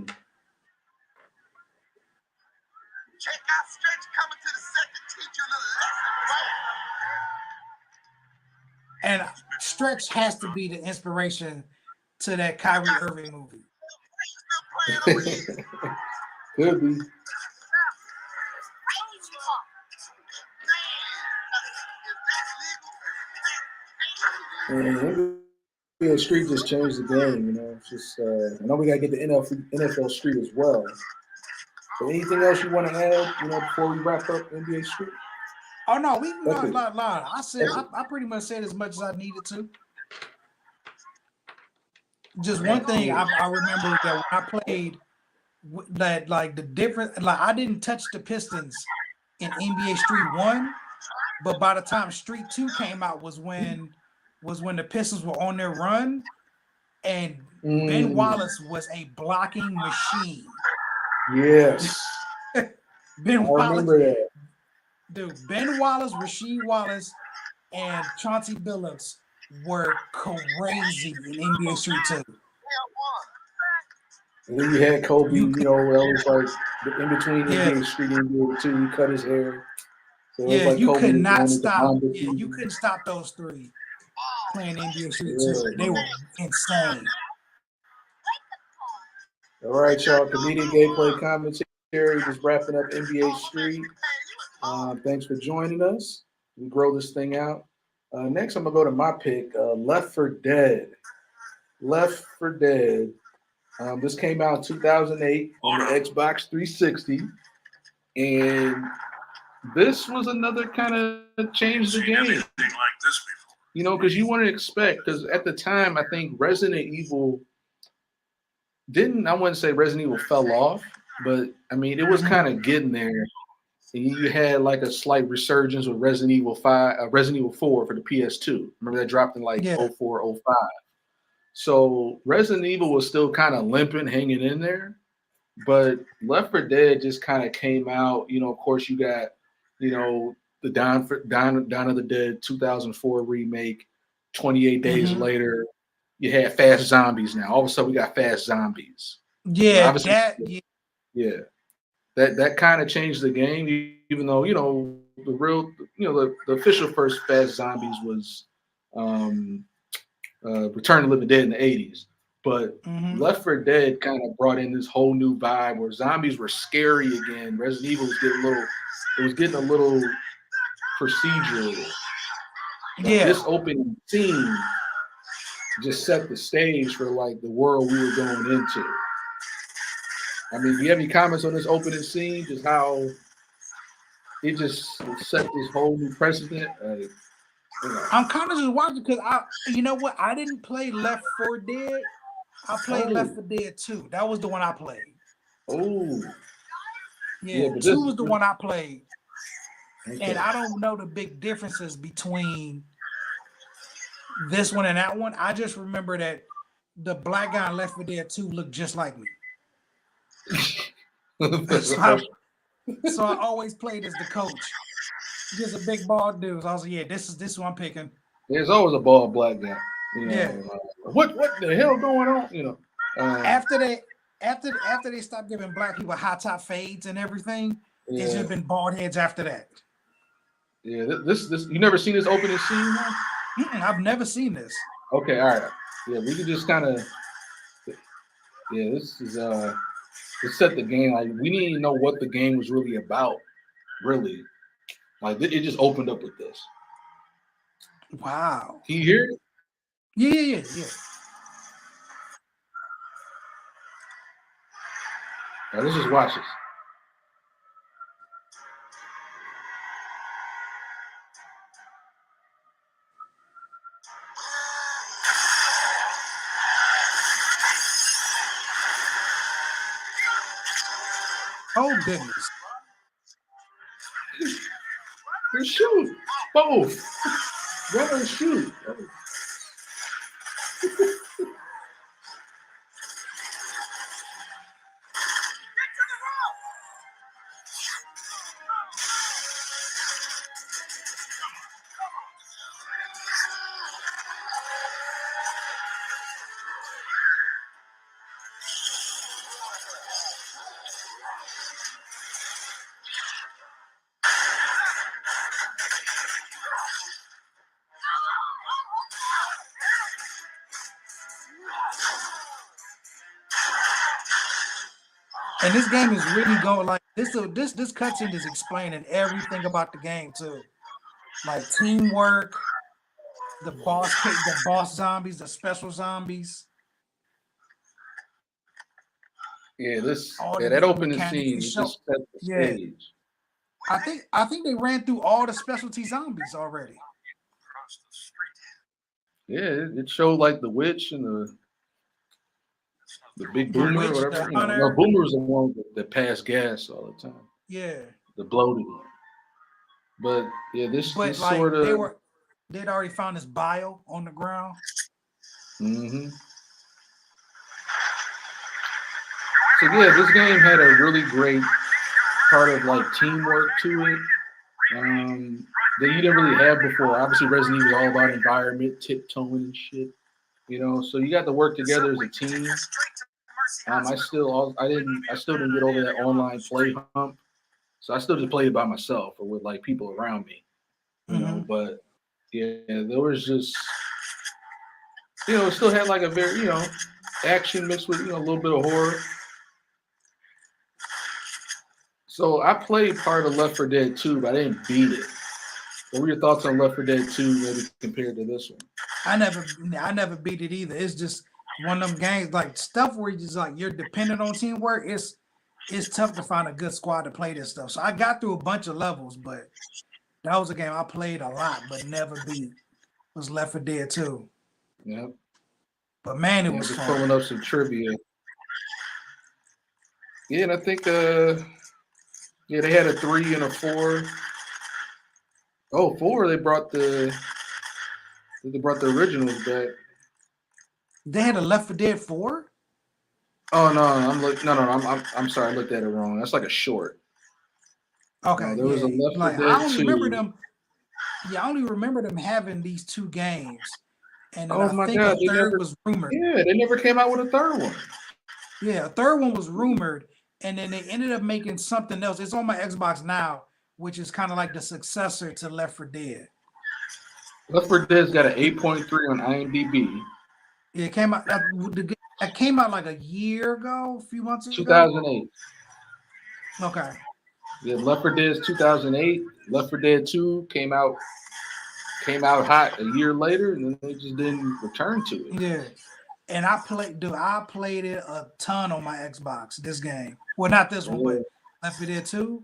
out Stretch coming to the set to teach you a little lesson, bro. And Stretch has to be the inspiration to that Kyrie Irving movie. Could be. And NBA Street just changed the game. It's just I know we gotta get the NFL Street as well. But anything else you want to add? Before we wrap up NBA Street. Oh no, we That's no, it. no. I said That's it. I pretty much said as much as I needed to. Just one thing I remember that when I played that like the difference, like I didn't touch the Pistons in NBA Street 1, but by the time Street 2 came out was when the Pistons were on their run, and Ben Wallace was a blocking machine. Yes. Ben I Wallace, remember that. dude, Ben Wallace, Rasheed Wallace, and Chauncey Billups were crazy in NBA Street 2. And then you had Kobe, You that was like in between NBA Street and NBA 2, he cut his hair. So it was like you Kobe could was not going into stop. Mamba Yeah, you season. couldn't stop those three playing NBA Street Yeah, 2. They were insane. All right, y'all. Comedian gameplay commentary, just wrapping up NBA Street. Thanks for joining us. We grow this thing out. Next, I'm gonna go to my pick, Left 4 Dead. Left 4 Dead. This came out in 2008 on the Xbox 360, and this was another kind of change the game. Because you want to expect, because at the time I think Resident Evil I wouldn't say Resident Evil fell off, but I mean it was kind of getting there. And you had like a slight resurgence with Resident Evil 4 for the PS2. Remember that dropped in like 04, 05. So Resident Evil was still kind of limping, hanging in there. But Left 4 Dead just kind of came out. Of course, you got, the Dawn of the Dead 2004 remake. 28 days later, you had Fast Zombies now. All of a sudden, we got Fast Zombies. Yeah, that kind of changed the game. Even though the real, the official first Fast Zombies was Return of the Living Dead in the 80s. But Left 4 Dead kind of brought in this whole new vibe where zombies were scary again. Resident Evil was getting a little procedural. Like this opening scene just set the stage for like the world we were going into. I mean, do you have any comments on this opening scene? Just how it just set this whole new precedent? I'm kind of just watching because I didn't play Left 4 Dead. I played Left 4 Dead 2. That was the one I played. Oh. Yeah, 2 was the one I played. Okay. And I don't know the big differences between this one and that one. I just remember that the black guy in Left 4 Dead 2 looked just like me. So I always played as the coach. Just a big bald dude. So I was like, this is who I'm picking. There's always a bald black guy. What the hell going on? After they stopped giving black people high top fades and everything, it's just been bald heads after that. Yeah, this you never seen this opening scene? I've never seen this. Okay, all right. Yeah, we can just kind of. Yeah, this is to set the game. Like we didn't even know what the game was really about. Really, like it just opened up with this. Wow. Can you hear it? Yeah. Now, let's just watch this. Oh goodness. Shoot. Both. Run and shoot. And this game is really going like this cutscene is explaining everything about the game too. Like teamwork, the boss zombies, the special zombies, Yeah, all the that different opening mechanics. scene It it show, just set the yeah. stage. I think they ran through all the specialty zombies already. Across the street. Yeah, it showed like the witch and the big The boomer or witch, the whatever. No, hunter, boomer was the one that passed gas all the time. yeah. The bloated one. But yeah, But this sort like of. they'd already found this bio on the ground. Hmm. So yeah, this game had a really great part of like teamwork to it. That you didn't really have before. Obviously, Resident Evil was all about environment, tiptoeing and shit. So you got to work together as a team. I still didn't get over that online play hump. So I still just played it by myself or with like people around me. Mm-hmm. But yeah, there was just it still had like a very action mixed with a little bit of horror. So I played part of Left 4 Dead 2, but I didn't beat it. What were your thoughts on Left 4 Dead 2 maybe compared to this one? I never beat it either. It's just one of them games like stuff where you just like you're dependent on teamwork. It's tough to find a good squad to play this stuff. So I got through a bunch of levels, but that was a game I played a lot but never beat. Was Left 4 Dead 2. Yeah. But man, it Yeah, was just fun. pulling up some trivia. Yeah, and I think they had a 3 and a 4. Oh, 4 they brought the originals back. They had a Left 4 Dead 4? Oh no, I'm sorry, I looked at it wrong. That's like a short. Okay, No, there was a Left 4 like Dead I only 2. remember them. Yeah, I only remember them having these two games, and then Oh I my think a god, third was rumored. they never came out with a third one. Yeah, a third one was rumored, and then they ended up making something else. It's on my Xbox now, which is kind of like the successor to Left 4 Dead. Left 4 Dead's got an 8.3 on IMDb. It came out. It came out like a year ago, a few months ago. 2008. Okay. Yeah, Left 4 Dead's 2008. Left 4 Dead 2 came out hot a year later, and then they just didn't return to it. Yeah. And I played it a ton on my Xbox, this game. Well, not this one, but Left 4 Dead 2.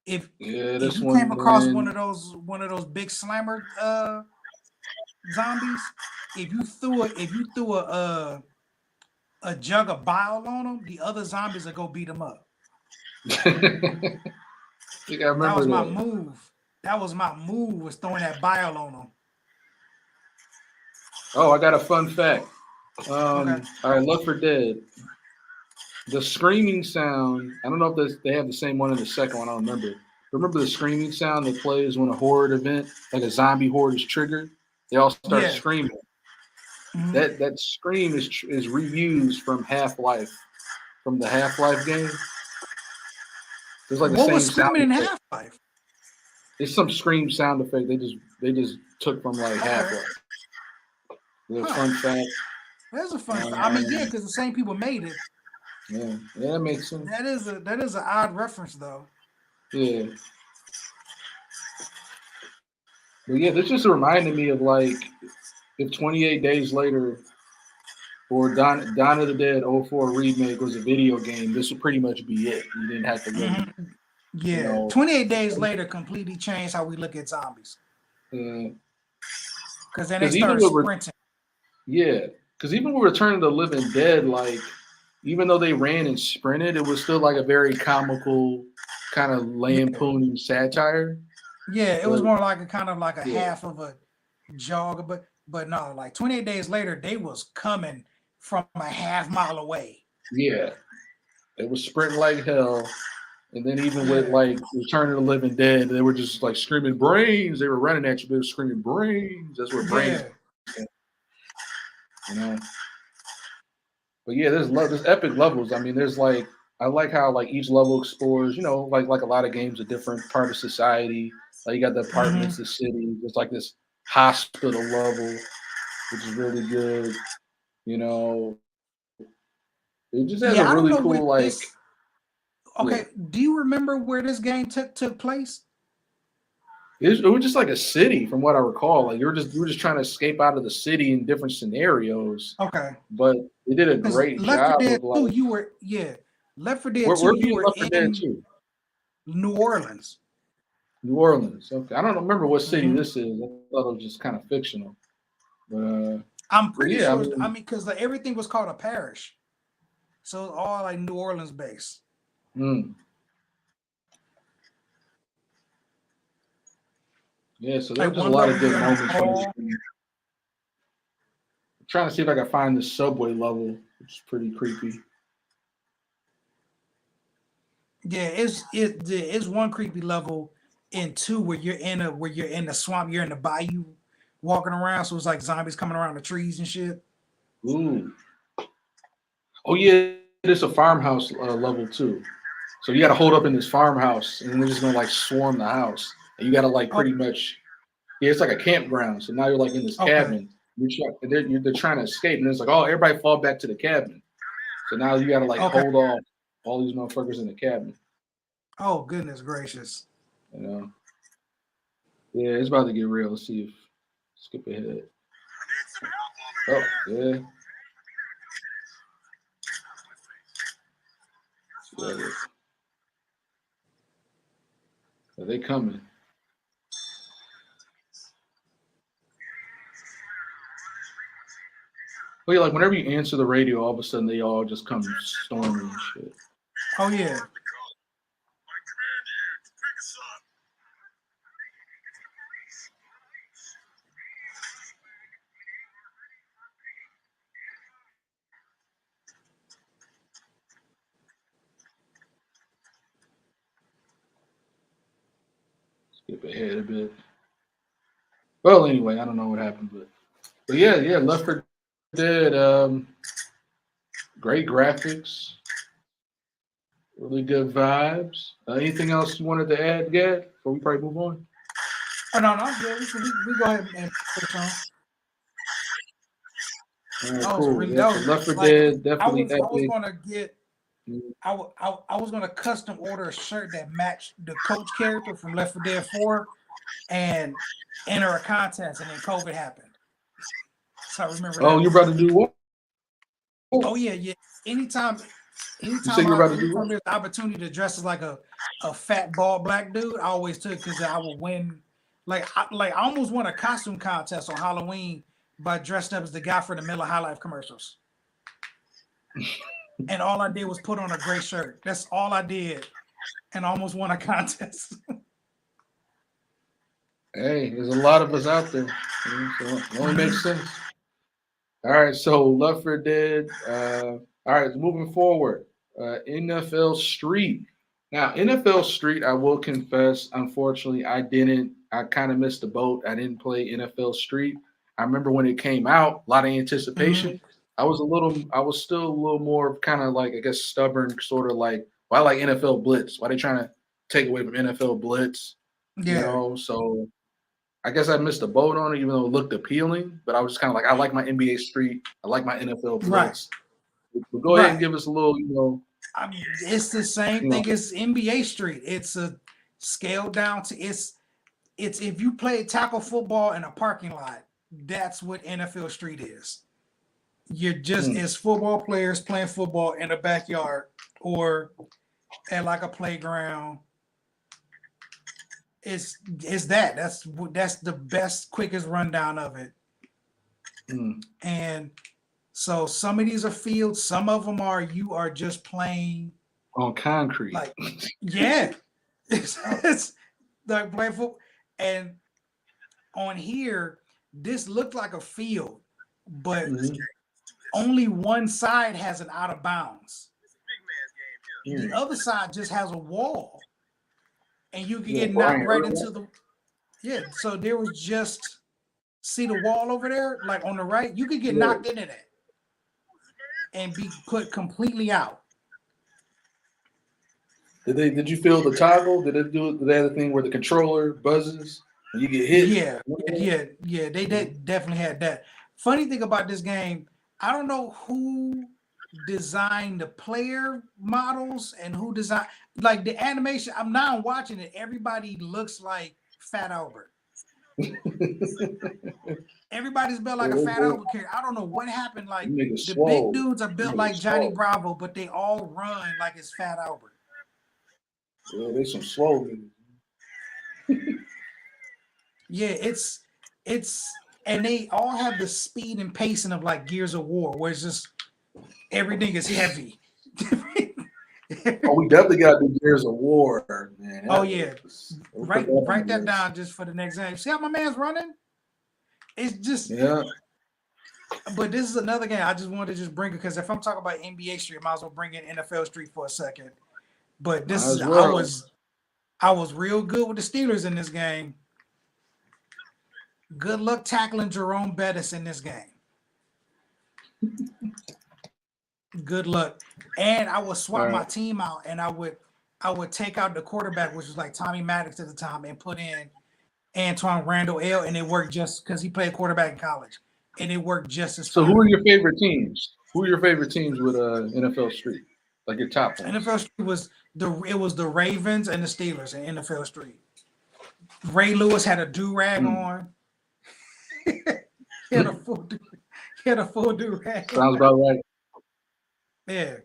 If you came across one of those big slammer zombies, if you threw a jug of bile on them, the other zombies would go beat them up. I think I remember that was my move. That was my move, was throwing that bile on them. Oh, I got a fun fact. Okay. All right, Left 4 Dead. The screaming sound, I don't know if they have the same one in the second one, I don't remember. Remember the screaming sound that plays when a horde event, like a zombie horde is triggered? They all start screaming. Mm-hmm. That scream is reused from Half-Life, from the Half-Life game. There's like the same was screaming in effect. Half-Life? It's some scream sound effect they just took from like Half-Life. That's a fun fact. That's a fun fact. I mean, yeah, because the same people made it. Yeah, that makes sense. That is an odd reference, though. Yeah. But yeah, this just reminded me of like if 28 Days Later or Dawn of the Dead 04 remake was a video game, this would pretty much be it. You didn't have to really. Yeah, 28 Days Later completely changed how we look at zombies. Yeah. Because then they started sprinting. Yeah, because even with Return of the Living Dead, like even though they ran and sprinted, it was still like a very comical kind of lampooning satire. Yeah, it was more like a kind of like a half of a jog, but no, like 28 Days Later, they was coming from a half mile away. Yeah, they was sprinting like hell, and then even with like Return of the Living Dead, they were just like screaming brains. They were running at you, they were screaming brains. That's what brains. But yeah, there's epic levels. I mean, there's like I like how like each level explores, like a lot of games, a different part of society. Like you got the apartments, the city. There's like this hospital level, which is really good. It just has a really cool like. Okay, do you remember where this game took place? It was just like a city, from what I recall. Like you were just trying to escape out of the city in different scenarios. Okay. But they did a Because great Left 4 job Dead of like 2, you were Left 4 Dead where 2, were you you in were Left 4 Dead in 2? New Orleans. New Orleans. Okay, I don't remember what city Hmm. this is. I thought it was just kind of fictional. But I'm but pretty yeah, I sure. I mean, mean, because like everything was called a parish, so it's all like New Orleans based. mm, yeah. So there Like was just a one lot level, of good you're in a moments from this mall. game. I'm trying to see if I can find this subway level, which is pretty creepy. Yeah, it's one creepy level in two where you're in the swamp, you're in the bayou, walking around. So it's like zombies coming around the trees and shit. Ooh. Oh yeah, there's a farmhouse level too. So you got to hold up in this farmhouse, and they're just gonna like swarm the house, and you got to like Oh, pretty much. Yeah, it's like a campground. So now you're like in this okay, cabin. They're trying to escape, and it's like, oh, everybody fall back to the cabin. So now you got to like okay. hold off all these motherfuckers in the cabin. Oh goodness gracious. You know? Yeah, it's about to get real. Let's see if skip ahead. Oh yeah, yeah, they coming. But yeah, like whenever you answer the radio, all of a sudden they all just come storming and shit. Oh yeah. Skip ahead a bit. Well, anyway, I don't know what happened, but yeah, Left 4 Dead. Great graphics, really good vibes. Anything else you wanted to add, Gad, before we probably move on? Oh no, no, I'm good. We go ahead and push on. All right, That was cool. really Yeah, that so was Left 4 like Dead, definitely I was epic. gonna get I was gonna custom order a shirt that matched the coach character from Left 4 Dead 4 and enter a contest, and then COVID happened. So I remember Oh, that. you're about to do what? Oh yeah, yeah. Anytime, You say you're about to do anytime what? there's opportunity to dress as like a fat bald black dude, I always took because I would win. I almost won a costume contest on Halloween by dressing up as the guy for the Miller High Life commercials. And all I did was put on a gray shirt. That's all I did, and I almost won a contest. Hey, there's a lot of us out there, so it only makes sense. All right, so Left 4 Dead. All right, moving forward. NFL Street. Now, NFL Street, I will confess, unfortunately, I didn't. I kind of missed the boat. I didn't play NFL Street. I remember when it came out, a lot of Mhm. anticipation. I was still a little more kind of like, I guess, stubborn, sort of like, well, I like NFL Blitz. Why they trying to take away from NFL Blitz? Yeah, So I guess I missed the boat on it, even though it looked appealing. But I was just kind of like, I like my NBA Street. I like my NFL right, Blitz. But go ahead and right. give us a little, I mean, it's the same you know, thing as NBA Street. It's a scaled down to it's if you play tackle football in a parking lot, that's what NFL Street is. You're just mm, as football players playing football in a backyard or at like a playground. It's that's the best, quickest rundown of it. mm, And so some of these are fields, some of them are you are just playing on concrete. like yeah. It's like playing football. And on here, this looked like a field, but Mhm, only one side has an out of bounds. The mm. other side just has a wall, and you can Yeah, get knocked Brian right Urlacher. into the yeah. So there was just see the wall over there, like on the right. You could get Yeah. knocked into that and be put completely out. Did you feel the toggle? Did it do? Did they have the thing where the controller buzzes when you get hit? Yeah, yeah. They definitely had that. Funny thing about this game, I don't know who designed the player models and who designed like the animation. I'm now watching it. Everybody looks like Fat Albert. Everybody's built like a Fat Albert character. I don't know what happened. Like the big dudes are built like Johnny Bravo, but they all run like it's Fat Albert. Yeah, they some swole niggas. Yeah, it's and they all have the speed and pacing of like Gears of War, where it's just everything is heavy. Oh, we definitely got to do Gears of War, man. Oh yeah, write that down just for the next game. See how my man's running? It's just yeah. But this is another game I just wanted to just bring it because if I'm talking about NBA Street, I might as well bring in NFL Street for a second. But this is I was real good with the Steelers in this game. Good luck tackling Jerome Bettis in this game. Good luck. And I would swap my team out and I would take out the quarterback, which was like Tommy Maddox at the time, and put in Antoine Randall L, and it worked just because he played quarterback in college. And it worked just as fine. So who are your favorite teams? Who are your favorite teams with NFL Street? Like your top ones? NFL Street was the Ravens and the Steelers in NFL Street. Ray Lewis had a do-rag on. he had a full do-rag. Sounds about right. Yeah.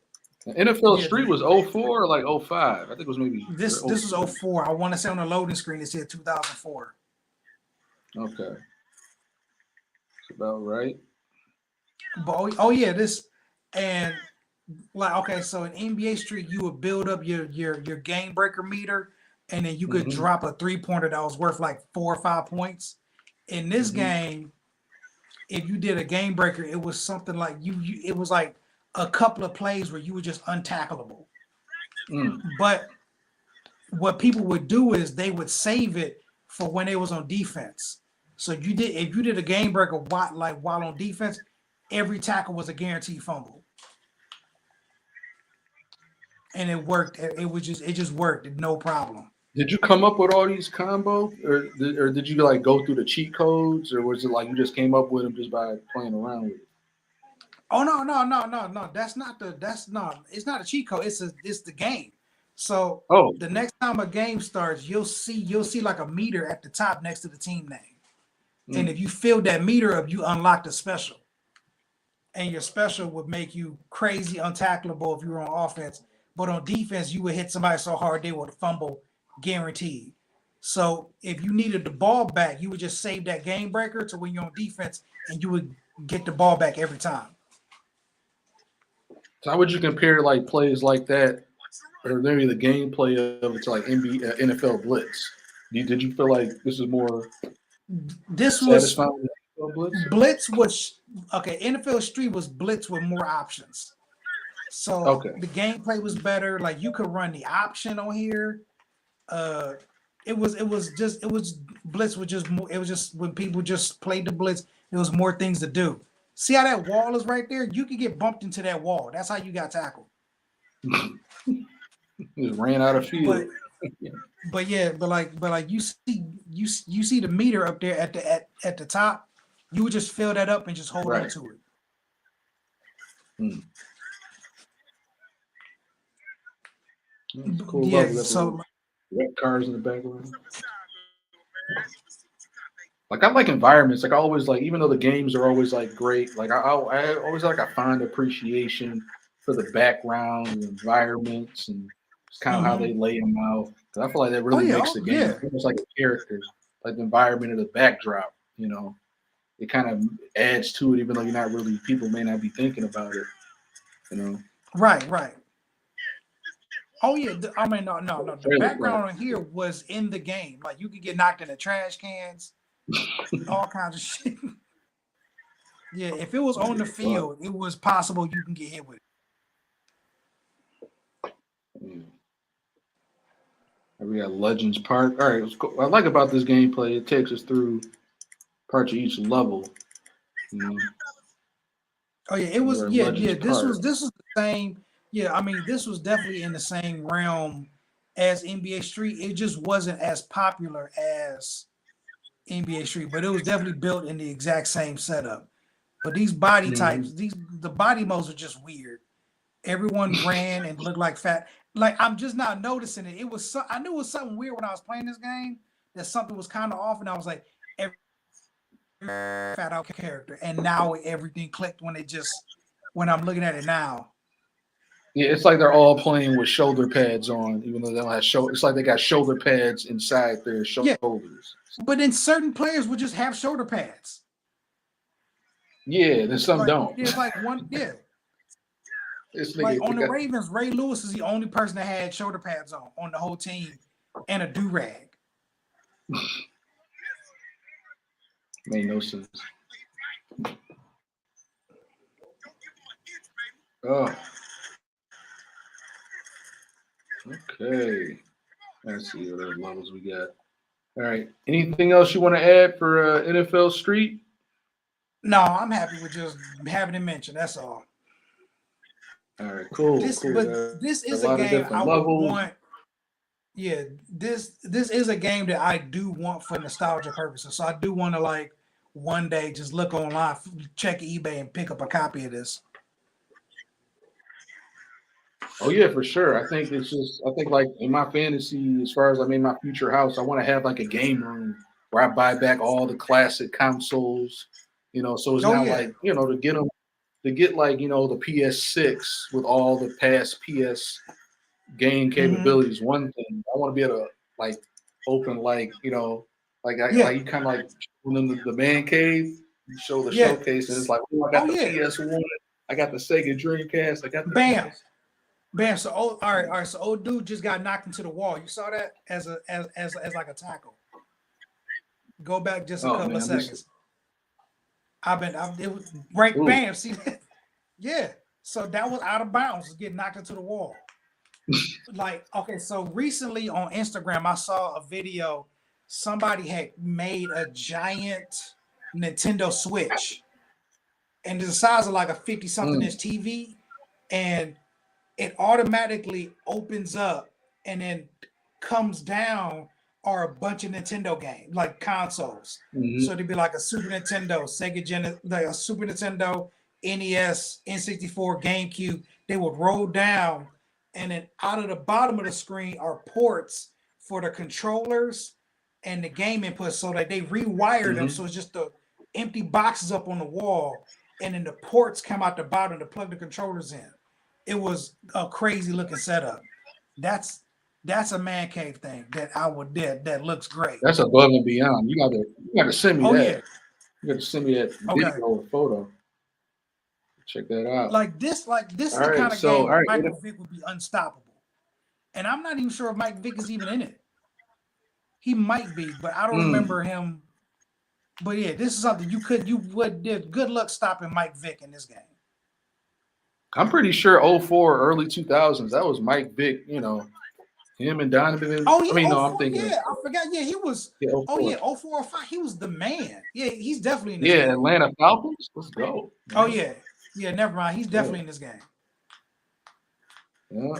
NFL Street was 04 or like 05? I think it was maybe this was 04. I want to say on the loading screen it said 2004. Okay. That's about right. But this and like okay, so in NBA Street you would build up your game breaker meter, and then you could drop a 3-pointer that was worth like 4 or 5 points. In this game, if you did a game breaker, it was something like it was like a couple of plays where you were just untackleable. But what people would do is they would save it for when they was on defense. So if you did a game breaker while on defense, every tackle was a guaranteed fumble. And it worked. It just worked, no problem. Did you come up with all these combos, or did you like go through the cheat codes, or was it like you just came up with them just by playing around with it? Oh no. It's not a cheat code. It's the game. So the next time a game starts, you'll see like a meter at the top next to the team name. And if you fill that meter up, you unlock the special. And your special would make you crazy untackleable if you were on offense. But on defense, you would hit somebody so hard they would fumble, guaranteed. So if you needed the ball back, you would just save that game breaker to when you're on defense, and you would get the ball back every time. So how would you compare like plays like that, or maybe the gameplay of it to like NFL Blitz? Did you feel like this is more? This was Blitz was okay. NFL Street was Blitz with more options. So the gameplay was better. Like you could run the option on here. It was Blitz was just more. It was just when people just played the Blitz, there was more things to do. See how that wall is right there? You could get bumped into that wall. That's how you got tackled. Just ran out of field. But you see the meter up there at the top. You would just fill that up and just hold on to it. That's cool. Yeah, so red cars in the background. Like I like environments. Like I always like, even though the games are always like great, like I always like a fond appreciation for the background and environments and just kind of how they lay them out. I feel like that really makes the game almost like a character, like the environment of the backdrop. You know, it kind of adds to it, even though people may not be thinking about it. You know, right. Oh yeah, I mean no. The background on here was in the game. Like you could get knocked in the trash cans, all kinds of shit. Yeah, if it was on the field, it was possible you can get hit with it. We got Legends Park. All right, what I like about this gameplay, it takes us through parts of each level. You know? Oh yeah, it was This was the same. Yeah, I mean, this was definitely in the same realm as NBA Street. It just wasn't as popular as NBA Street, but it was definitely built in the exact same setup. But these body types, the body modes are just weird. Everyone ran and looked like fat. Like I'm just not noticing it. I knew it was something weird when I was playing this game, that something was kind of off, and I was like, every fat out character, and now everything clicked when I'm looking at it now. Yeah, it's like they're all playing with shoulder pads on, even though they don't have shoulder. It's like they got shoulder pads inside their Yeah, shoulders. but then certain players would just have shoulder pads. Yeah, then some Like don't. there's like one, yeah. This Like nigga on the got Ravens, Ray Lewis is the only person that had shoulder pads on the whole team and a do rag. made no sense. Oh, okay. Let's see what other levels we got. All right. Anything else you want to add for NFL Street? No, I'm happy with just having it mentioned. That's all. All right, cool. But this is a a lot of game different I would levels. want. Yeah, this is a game that I do want for nostalgia purposes. So I do want to like one day just look online, check eBay, and pick up a copy of this. Oh yeah, for sure. I think like in my fantasy, as far as I made my future house, I want to have like a game room where I buy back all the classic consoles. So it's Oh not yeah, like to get like the PS6 with all the past PS game hmm capabilities. One thing I want to be able to like open yeah, like you kind of like in the man cave. You show the yeah. showcase and it's like, oh, I got Oh the yeah, PS1, I got the Sega Dreamcast, I got the bam. Bam. So all right. So old dude just got knocked into the wall. You saw that as like a tackle. Go back just a Oh couple of man, seconds. It was right. ooh. Bam. See that? Yeah. So that was out of bounds. Getting knocked into the wall. Like okay. So recently on Instagram, I saw a video. Somebody had made a giant Nintendo Switch, and it's the size of like a 50-something Mm, inch TV, and it automatically opens up and then comes down are a bunch of Nintendo games, like consoles. mhm, So it'd be like a Super Nintendo, like a Super Nintendo, NES, N64, GameCube. They would roll down, and then out of the bottom of the screen are ports for the controllers and the game input. So that they rewired them, mhm. so it's just the empty boxes up on the wall, and then the ports come out the bottom to plug the controllers in. It was a crazy looking setup. That's that's a man cave thing that I would that looks great. That's above and beyond. You gotta send me Oh that. yeah. You gotta send me that Okay. video or photo. Check that out. Like this is All the right, kind of so game all where right. Michael Vick would be unstoppable. And I'm not even sure if Mike Vick is even in it. He might be, but I don't Mm, remember him. But yeah, this is something you would did good luck stopping Mike Vick in this game. I'm pretty sure '04, early 2000s. That was Mike Vick. Him and Donovan. Oh I yeah, mean, oh no, I'm 04, thinking of yeah. I forgot. Yeah, he was yeah, oh '04. yeah, oh 04, oh 05. He was the man. Yeah, he's definitely in this Yeah, game. Atlanta Falcons. Let's go. Oh yeah. Yeah, never mind. He's Yeah, definitely in this game. yeah.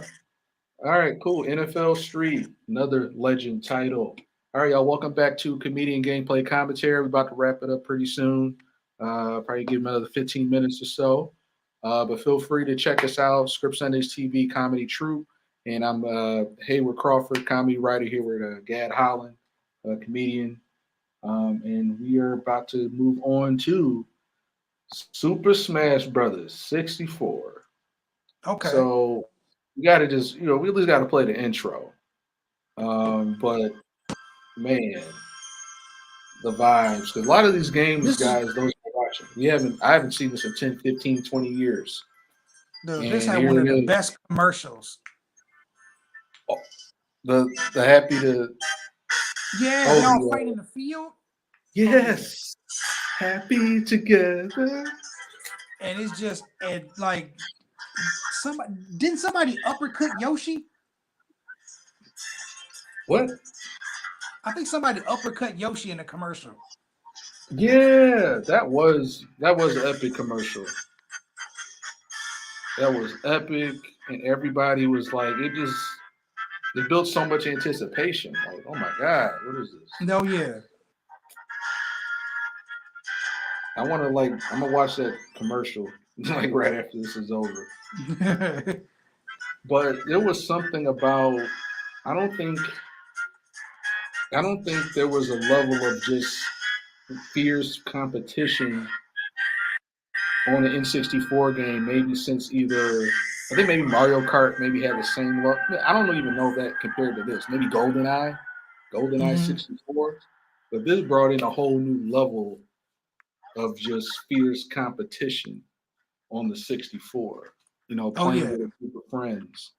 All right, cool. NFL Street, another legend title. All right, y'all. Welcome back to Comedian Gameplay Commentary. We're about to wrap it up pretty soon. Probably give them another 15 minutes or so. But feel free to check us out. Script Sundays TV Comedy Troupe. And I'm Hayward Crawford, comedy writer here with Gad Holland, a comedian. And we are about to move on to Super Smash Brothers 64. Okay. So we got to just, we at least got to play the intro. But man, the vibes. 'Cause a lot of these games, This is guys, those are watching. I haven't seen this in 10, 15, 20 years. this And had here one it of the is. best commercials. Oh, the happy to Yeah, they oh all the fight in the field. Oh yeah. yes, happy together. And it's just and like somebody uppercut Yoshi? What? I think somebody uppercut Yoshi in the commercial. Yeah, that was an epic commercial. That was epic, and everybody was like, it built so much anticipation. Like, oh my god, what is this? No, yeah. I want to I'm gonna watch that commercial like right after this is over. But there was something about I don't think I don't think there was a level of just fierce competition on the N64 game, maybe since either I think maybe Mario Kart maybe had the same look. I don't even know that compared to this. Maybe GoldenEye Mm-hmm. 64. But this brought in a whole new level of just fierce competition on the 64. Oh Playing yeah. with a group of friends.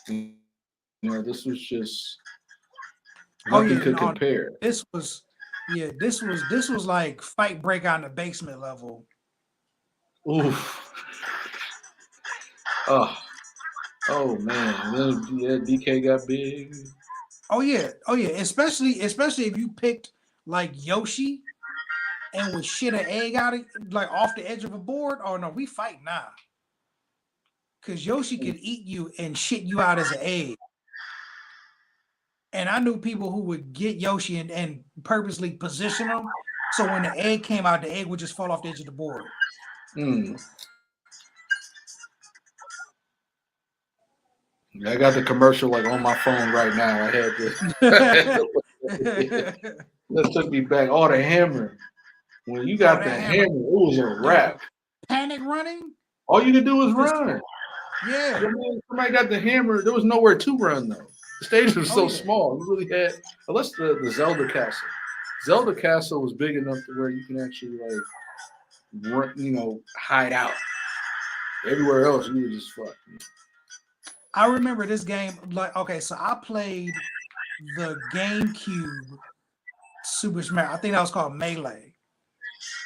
This was just Oh nothing yeah. could No, compare. this was this was like fight break out in the basement level. Oof. Oh, oh man. Then yeah, DK got big. Oh yeah. Oh yeah. Especially if you picked like Yoshi and would shit an egg out of like off the edge of a board. Oh no, we fight now. Cause Yoshi could eat you and shit you out as an egg. And I knew people who would get Yoshi and purposely position them. So when the egg came out, the egg would just fall off the edge of the board. Mm. I got the commercial like on my phone right now. I had to. That took me back. Oh, the hammer. When you got That the hammer. hammer, it was a wrap. Panic running? All you could do was Just, run. yeah. Somebody got the hammer. There was nowhere to run though. The stage was Oh so yeah. small. You really had, unless the Zelda Castle. Zelda Castle was big enough to where you can actually like run, hide out. Everywhere else, you were just fucked. I remember this game. Like, okay, so I played the GameCube Super Smash. I think that was called Melee,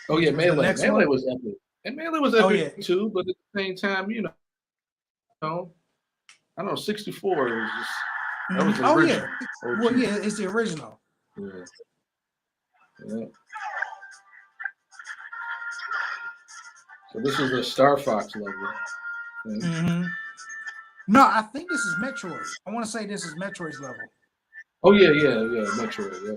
Oh yeah, which was the Melee. next Melee one. was epic. And Melee was Oh yeah. epic too, but at the same time, I don't know, 64 was just that was the Oh original. yeah. Well, yeah, it's the original. Yeah. Yeah. So this is the Star Fox level. Yeah. Mm-hmm. No, I think this is Metroid. I want to say this is Metroid's level. Oh yeah, Metroid. Yeah.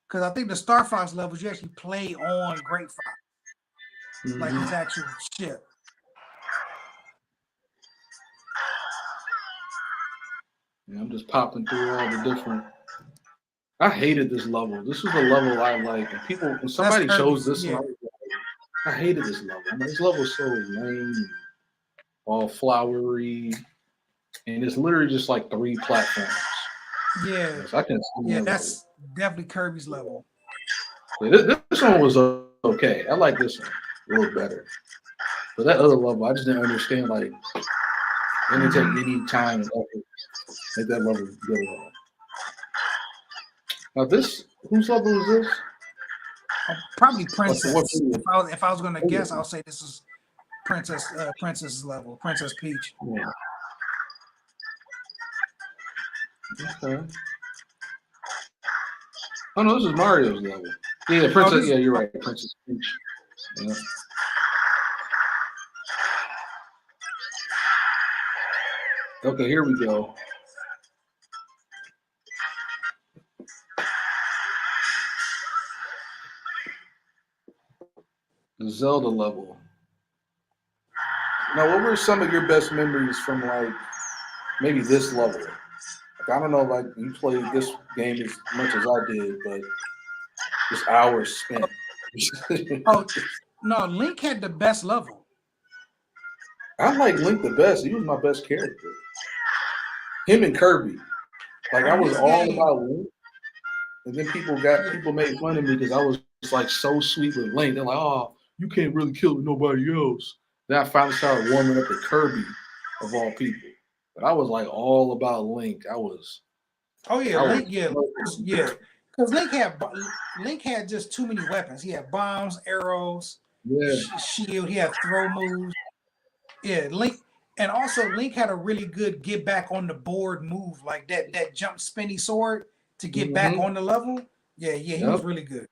Because I think the Star Fox levels you actually play on Great Fox, like his actual ship. Yeah, I'm just popping through all the different. I hated this level. This was a level I like. And people, when somebody chose this Yeah. level, I hated this level. I mean, this level is so lame, and all flowery, and it's literally just like 3 platforms. Yeah. Yes, I can. Yeah, that's definitely Kirby's level. Yeah, this one was okay. I like this one a little better. But that other level, I just didn't understand. Like, it didn't take any time and effort to make that level good at all. Now, whose level is this? Probably Princess. What If I was going to guess, I'll say this is Princess's level, Princess Peach. Yeah. Okay. Oh no, this is Mario's level. Yeah, Princess. Yeah, you're right, Princess Peach. Yeah. Okay, here we go. The Zelda level. Now, what were some of your best memories from like maybe this level? Like, I don't know, like you played this game as much as I did, but just hours spent. Oh no, Link had the best level. I like Link the best. He was my best character. Him and Kirby. Like I was all about Link. And then people made fun of me because I was like so sweet with Link. They're like, oh, you can't really kill nobody else. Then I finally started warming up to Kirby of all people. But I was like all about Link. Oh yeah, Link, yeah. Because Link had just too many weapons. He had bombs, arrows, shield. He had throw moves. Yeah, Link, and also Link had a really good get back on the board move, like that jump spinny sword to get back on the level. Yeah, he was really good.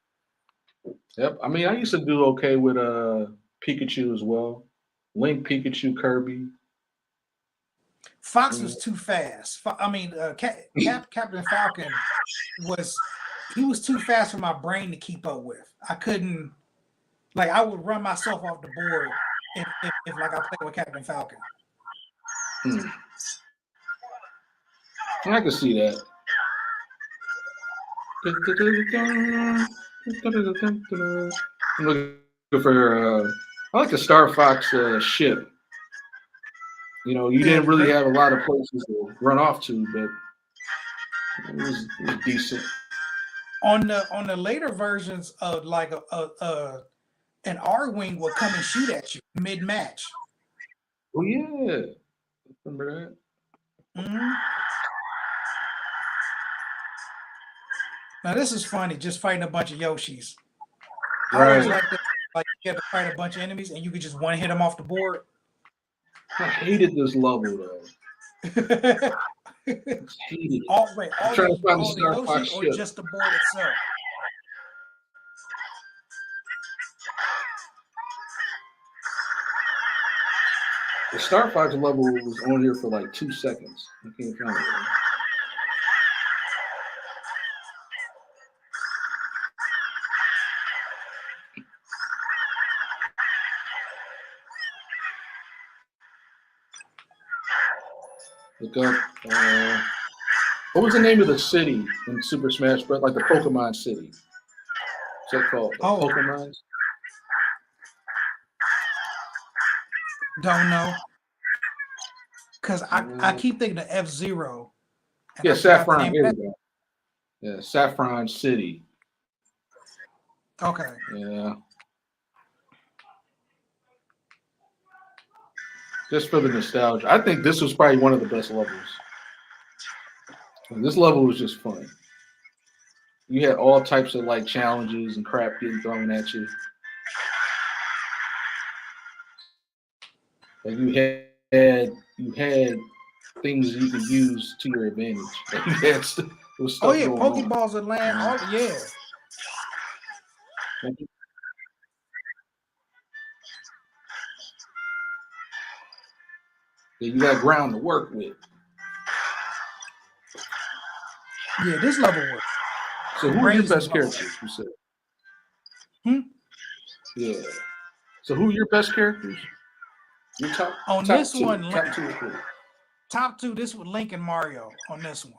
Yep. I mean, I used to do okay with Pikachu as well. Link, Pikachu, Kirby. Fox was too fast. I mean, Captain Falcon was too fast for my brain to keep up with. I couldn't, like, I would run myself off the board if like I played with Captain Falcon. I can see that. I'm looking for. I like the Star Fox ship. You know, you Yeah, didn't the really great have a lot of places to run off to, but it was decent. on the later versions of like an R wing would come and shoot at you mid match. Oh yeah, remember that? Hmm. Now this is funny, just fighting a bunch of Yoshis. I always Right. like that, like you have to fight a bunch of enemies and you could just one hit them off the board. I hated this level though. All I hated it. wait, I'm trying to find the all the Star Yoshi Fox or ship. just the board itself? The Star Fox level was on here for like 2 seconds. I can't find it. Look up. What was the name of the city in Super Smash Bros? Like the Pokemon City. What's that called? Like Oh, Pokemon? don't know. Cause I Uh, keep thinking of F-Zero and yeah, I forgot the Saffron. name Here of we go. Yeah, Saffron City. that. Okay. Yeah. Just for the nostalgia. I think this was probably one of the best levels. And this level was just fun. You had all types of like challenges and crap getting thrown at you. Like you had things you could use to your advantage. Like you had there was Oh stuff yeah, going on. Pokeballs would land. Mhm. All yeah. Yeah, you got ground to work with. Yeah, this level was So who are your crazy best hard. characters? You said. Hmm? Yeah. So who are your best characters? Your top On top this two, one, top two or three. top two, this was Link and Mario on this one.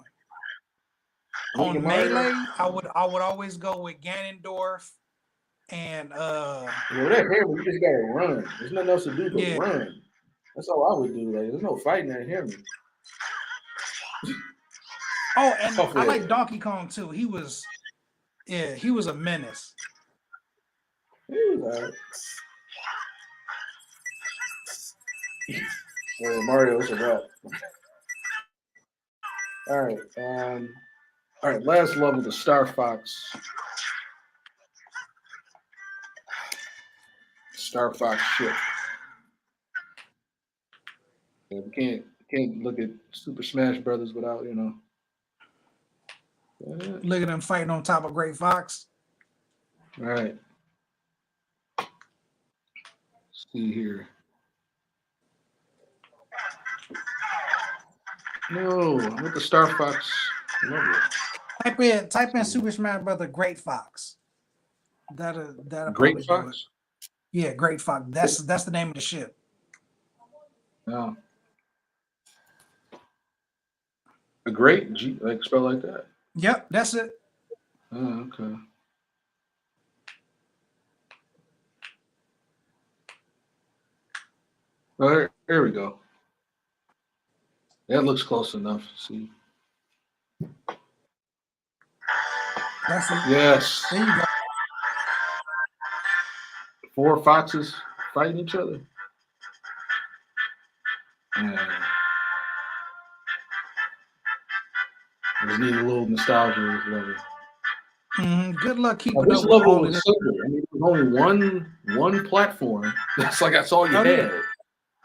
Link and On Mario. Melee, I would always go with Ganondorf and Well, that hammer, you just gotta run. There's nothing else to do but yeah. run. That's all I would do. Like, there's no fighting that hammer. Oh, and Tough I with like it. Donkey Kong too. He was a menace. He was alright. Well, Mario, it's a wrap. All right. All right. Last level, the Star Fox. Star Fox ship. Yeah, we can't look at Super Smash Brothers without Yeah. Look at them fighting on top of Great Fox. All right. Let's see here. No, with the Star Fox level. Type in Super Smash Brother Great Fox. That'll Great probably do it. Fox. Yeah, Great Fox. That's the name of the ship. No. A great G, like spell like that. Yep, that's it. Oh, okay. Well, here we go. That looks close enough. See. That's it. Yes. There you go. 4 foxes fighting each other. Yeah. I just need a little nostalgia in this level. Good luck Now, keeping this up with level all of was this. simple. I mean, it was only one platform. That's all you Oh, had. yeah.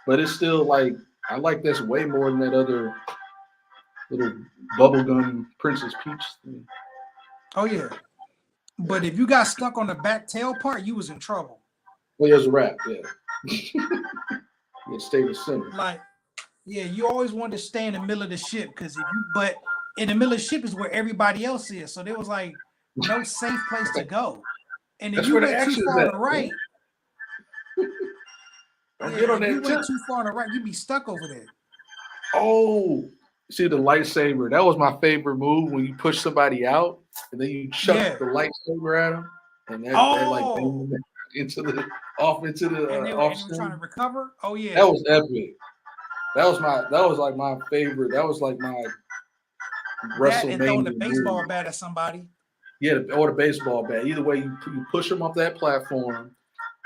But it's still like I like this way more than that other little bubblegum Princess Peach thing. Oh yeah. But if you got stuck on the back tail part, you was in trouble. Well, there's a wrap. Yeah. Yeah, stay in the center. Like, yeah, you always wanted to stay in the middle of the ship but in the middle of the ship is where everybody else is. So there was like no safe place to go. And if That's you where the went too action is far at. on the right, Don't get on if you that went tip. too far on the right, you'd be stuck over there. Oh, See the lightsaber. That was my favorite move when you push somebody out and then you chuck the lightsaber at them, and that like bang them into the off and they were trying to screen. recover. Oh yeah. That was epic. That was like my favorite. That was like my That and throwing the WrestleMania baseball move. bat at somebody. Yeah, or the baseball bat. Either way, you push them off that platform.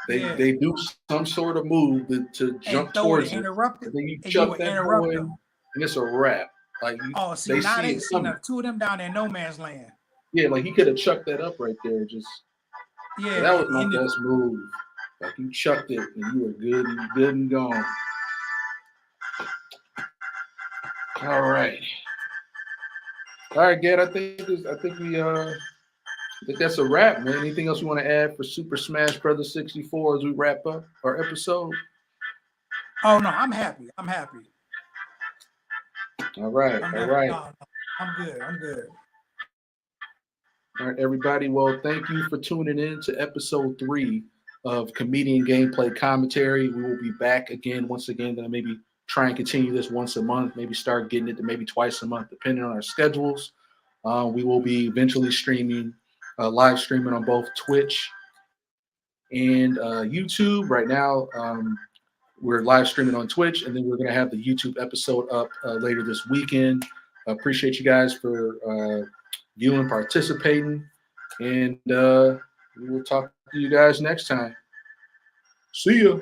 They do some sort of move to jump and throw it towards and it, interrupt and it, then you and you chuck would that interrupt boy, them. and it's a wrap. Like Oh, see, they now see they it see coming. two of them down there in no man's land. Yeah, like he could have chucked that up right there. Just Yeah, that was it my ended best move. Like you chucked it and you were good and gone. All right, Gad. I think that's a wrap, man. Anything else you want to add for Super Smash Brothers 64 as we wrap up our episode? Oh no, I'm happy. I'm happy. All right. No, I'm good. All right, everybody. Well, thank you for tuning in to episode 3 of Comedian Gameplay Commentary. We will be back again, once again. Gonna maybe try and continue this once a month. Maybe start getting it to maybe twice a month, depending on our schedules. We will be eventually streaming, live streaming on both Twitch and YouTube. Right now, we're live streaming on Twitch, and then we're going to have the YouTube episode up later this weekend. Appreciate you guys for viewing, participating, and we will talk to you guys next time. See ya.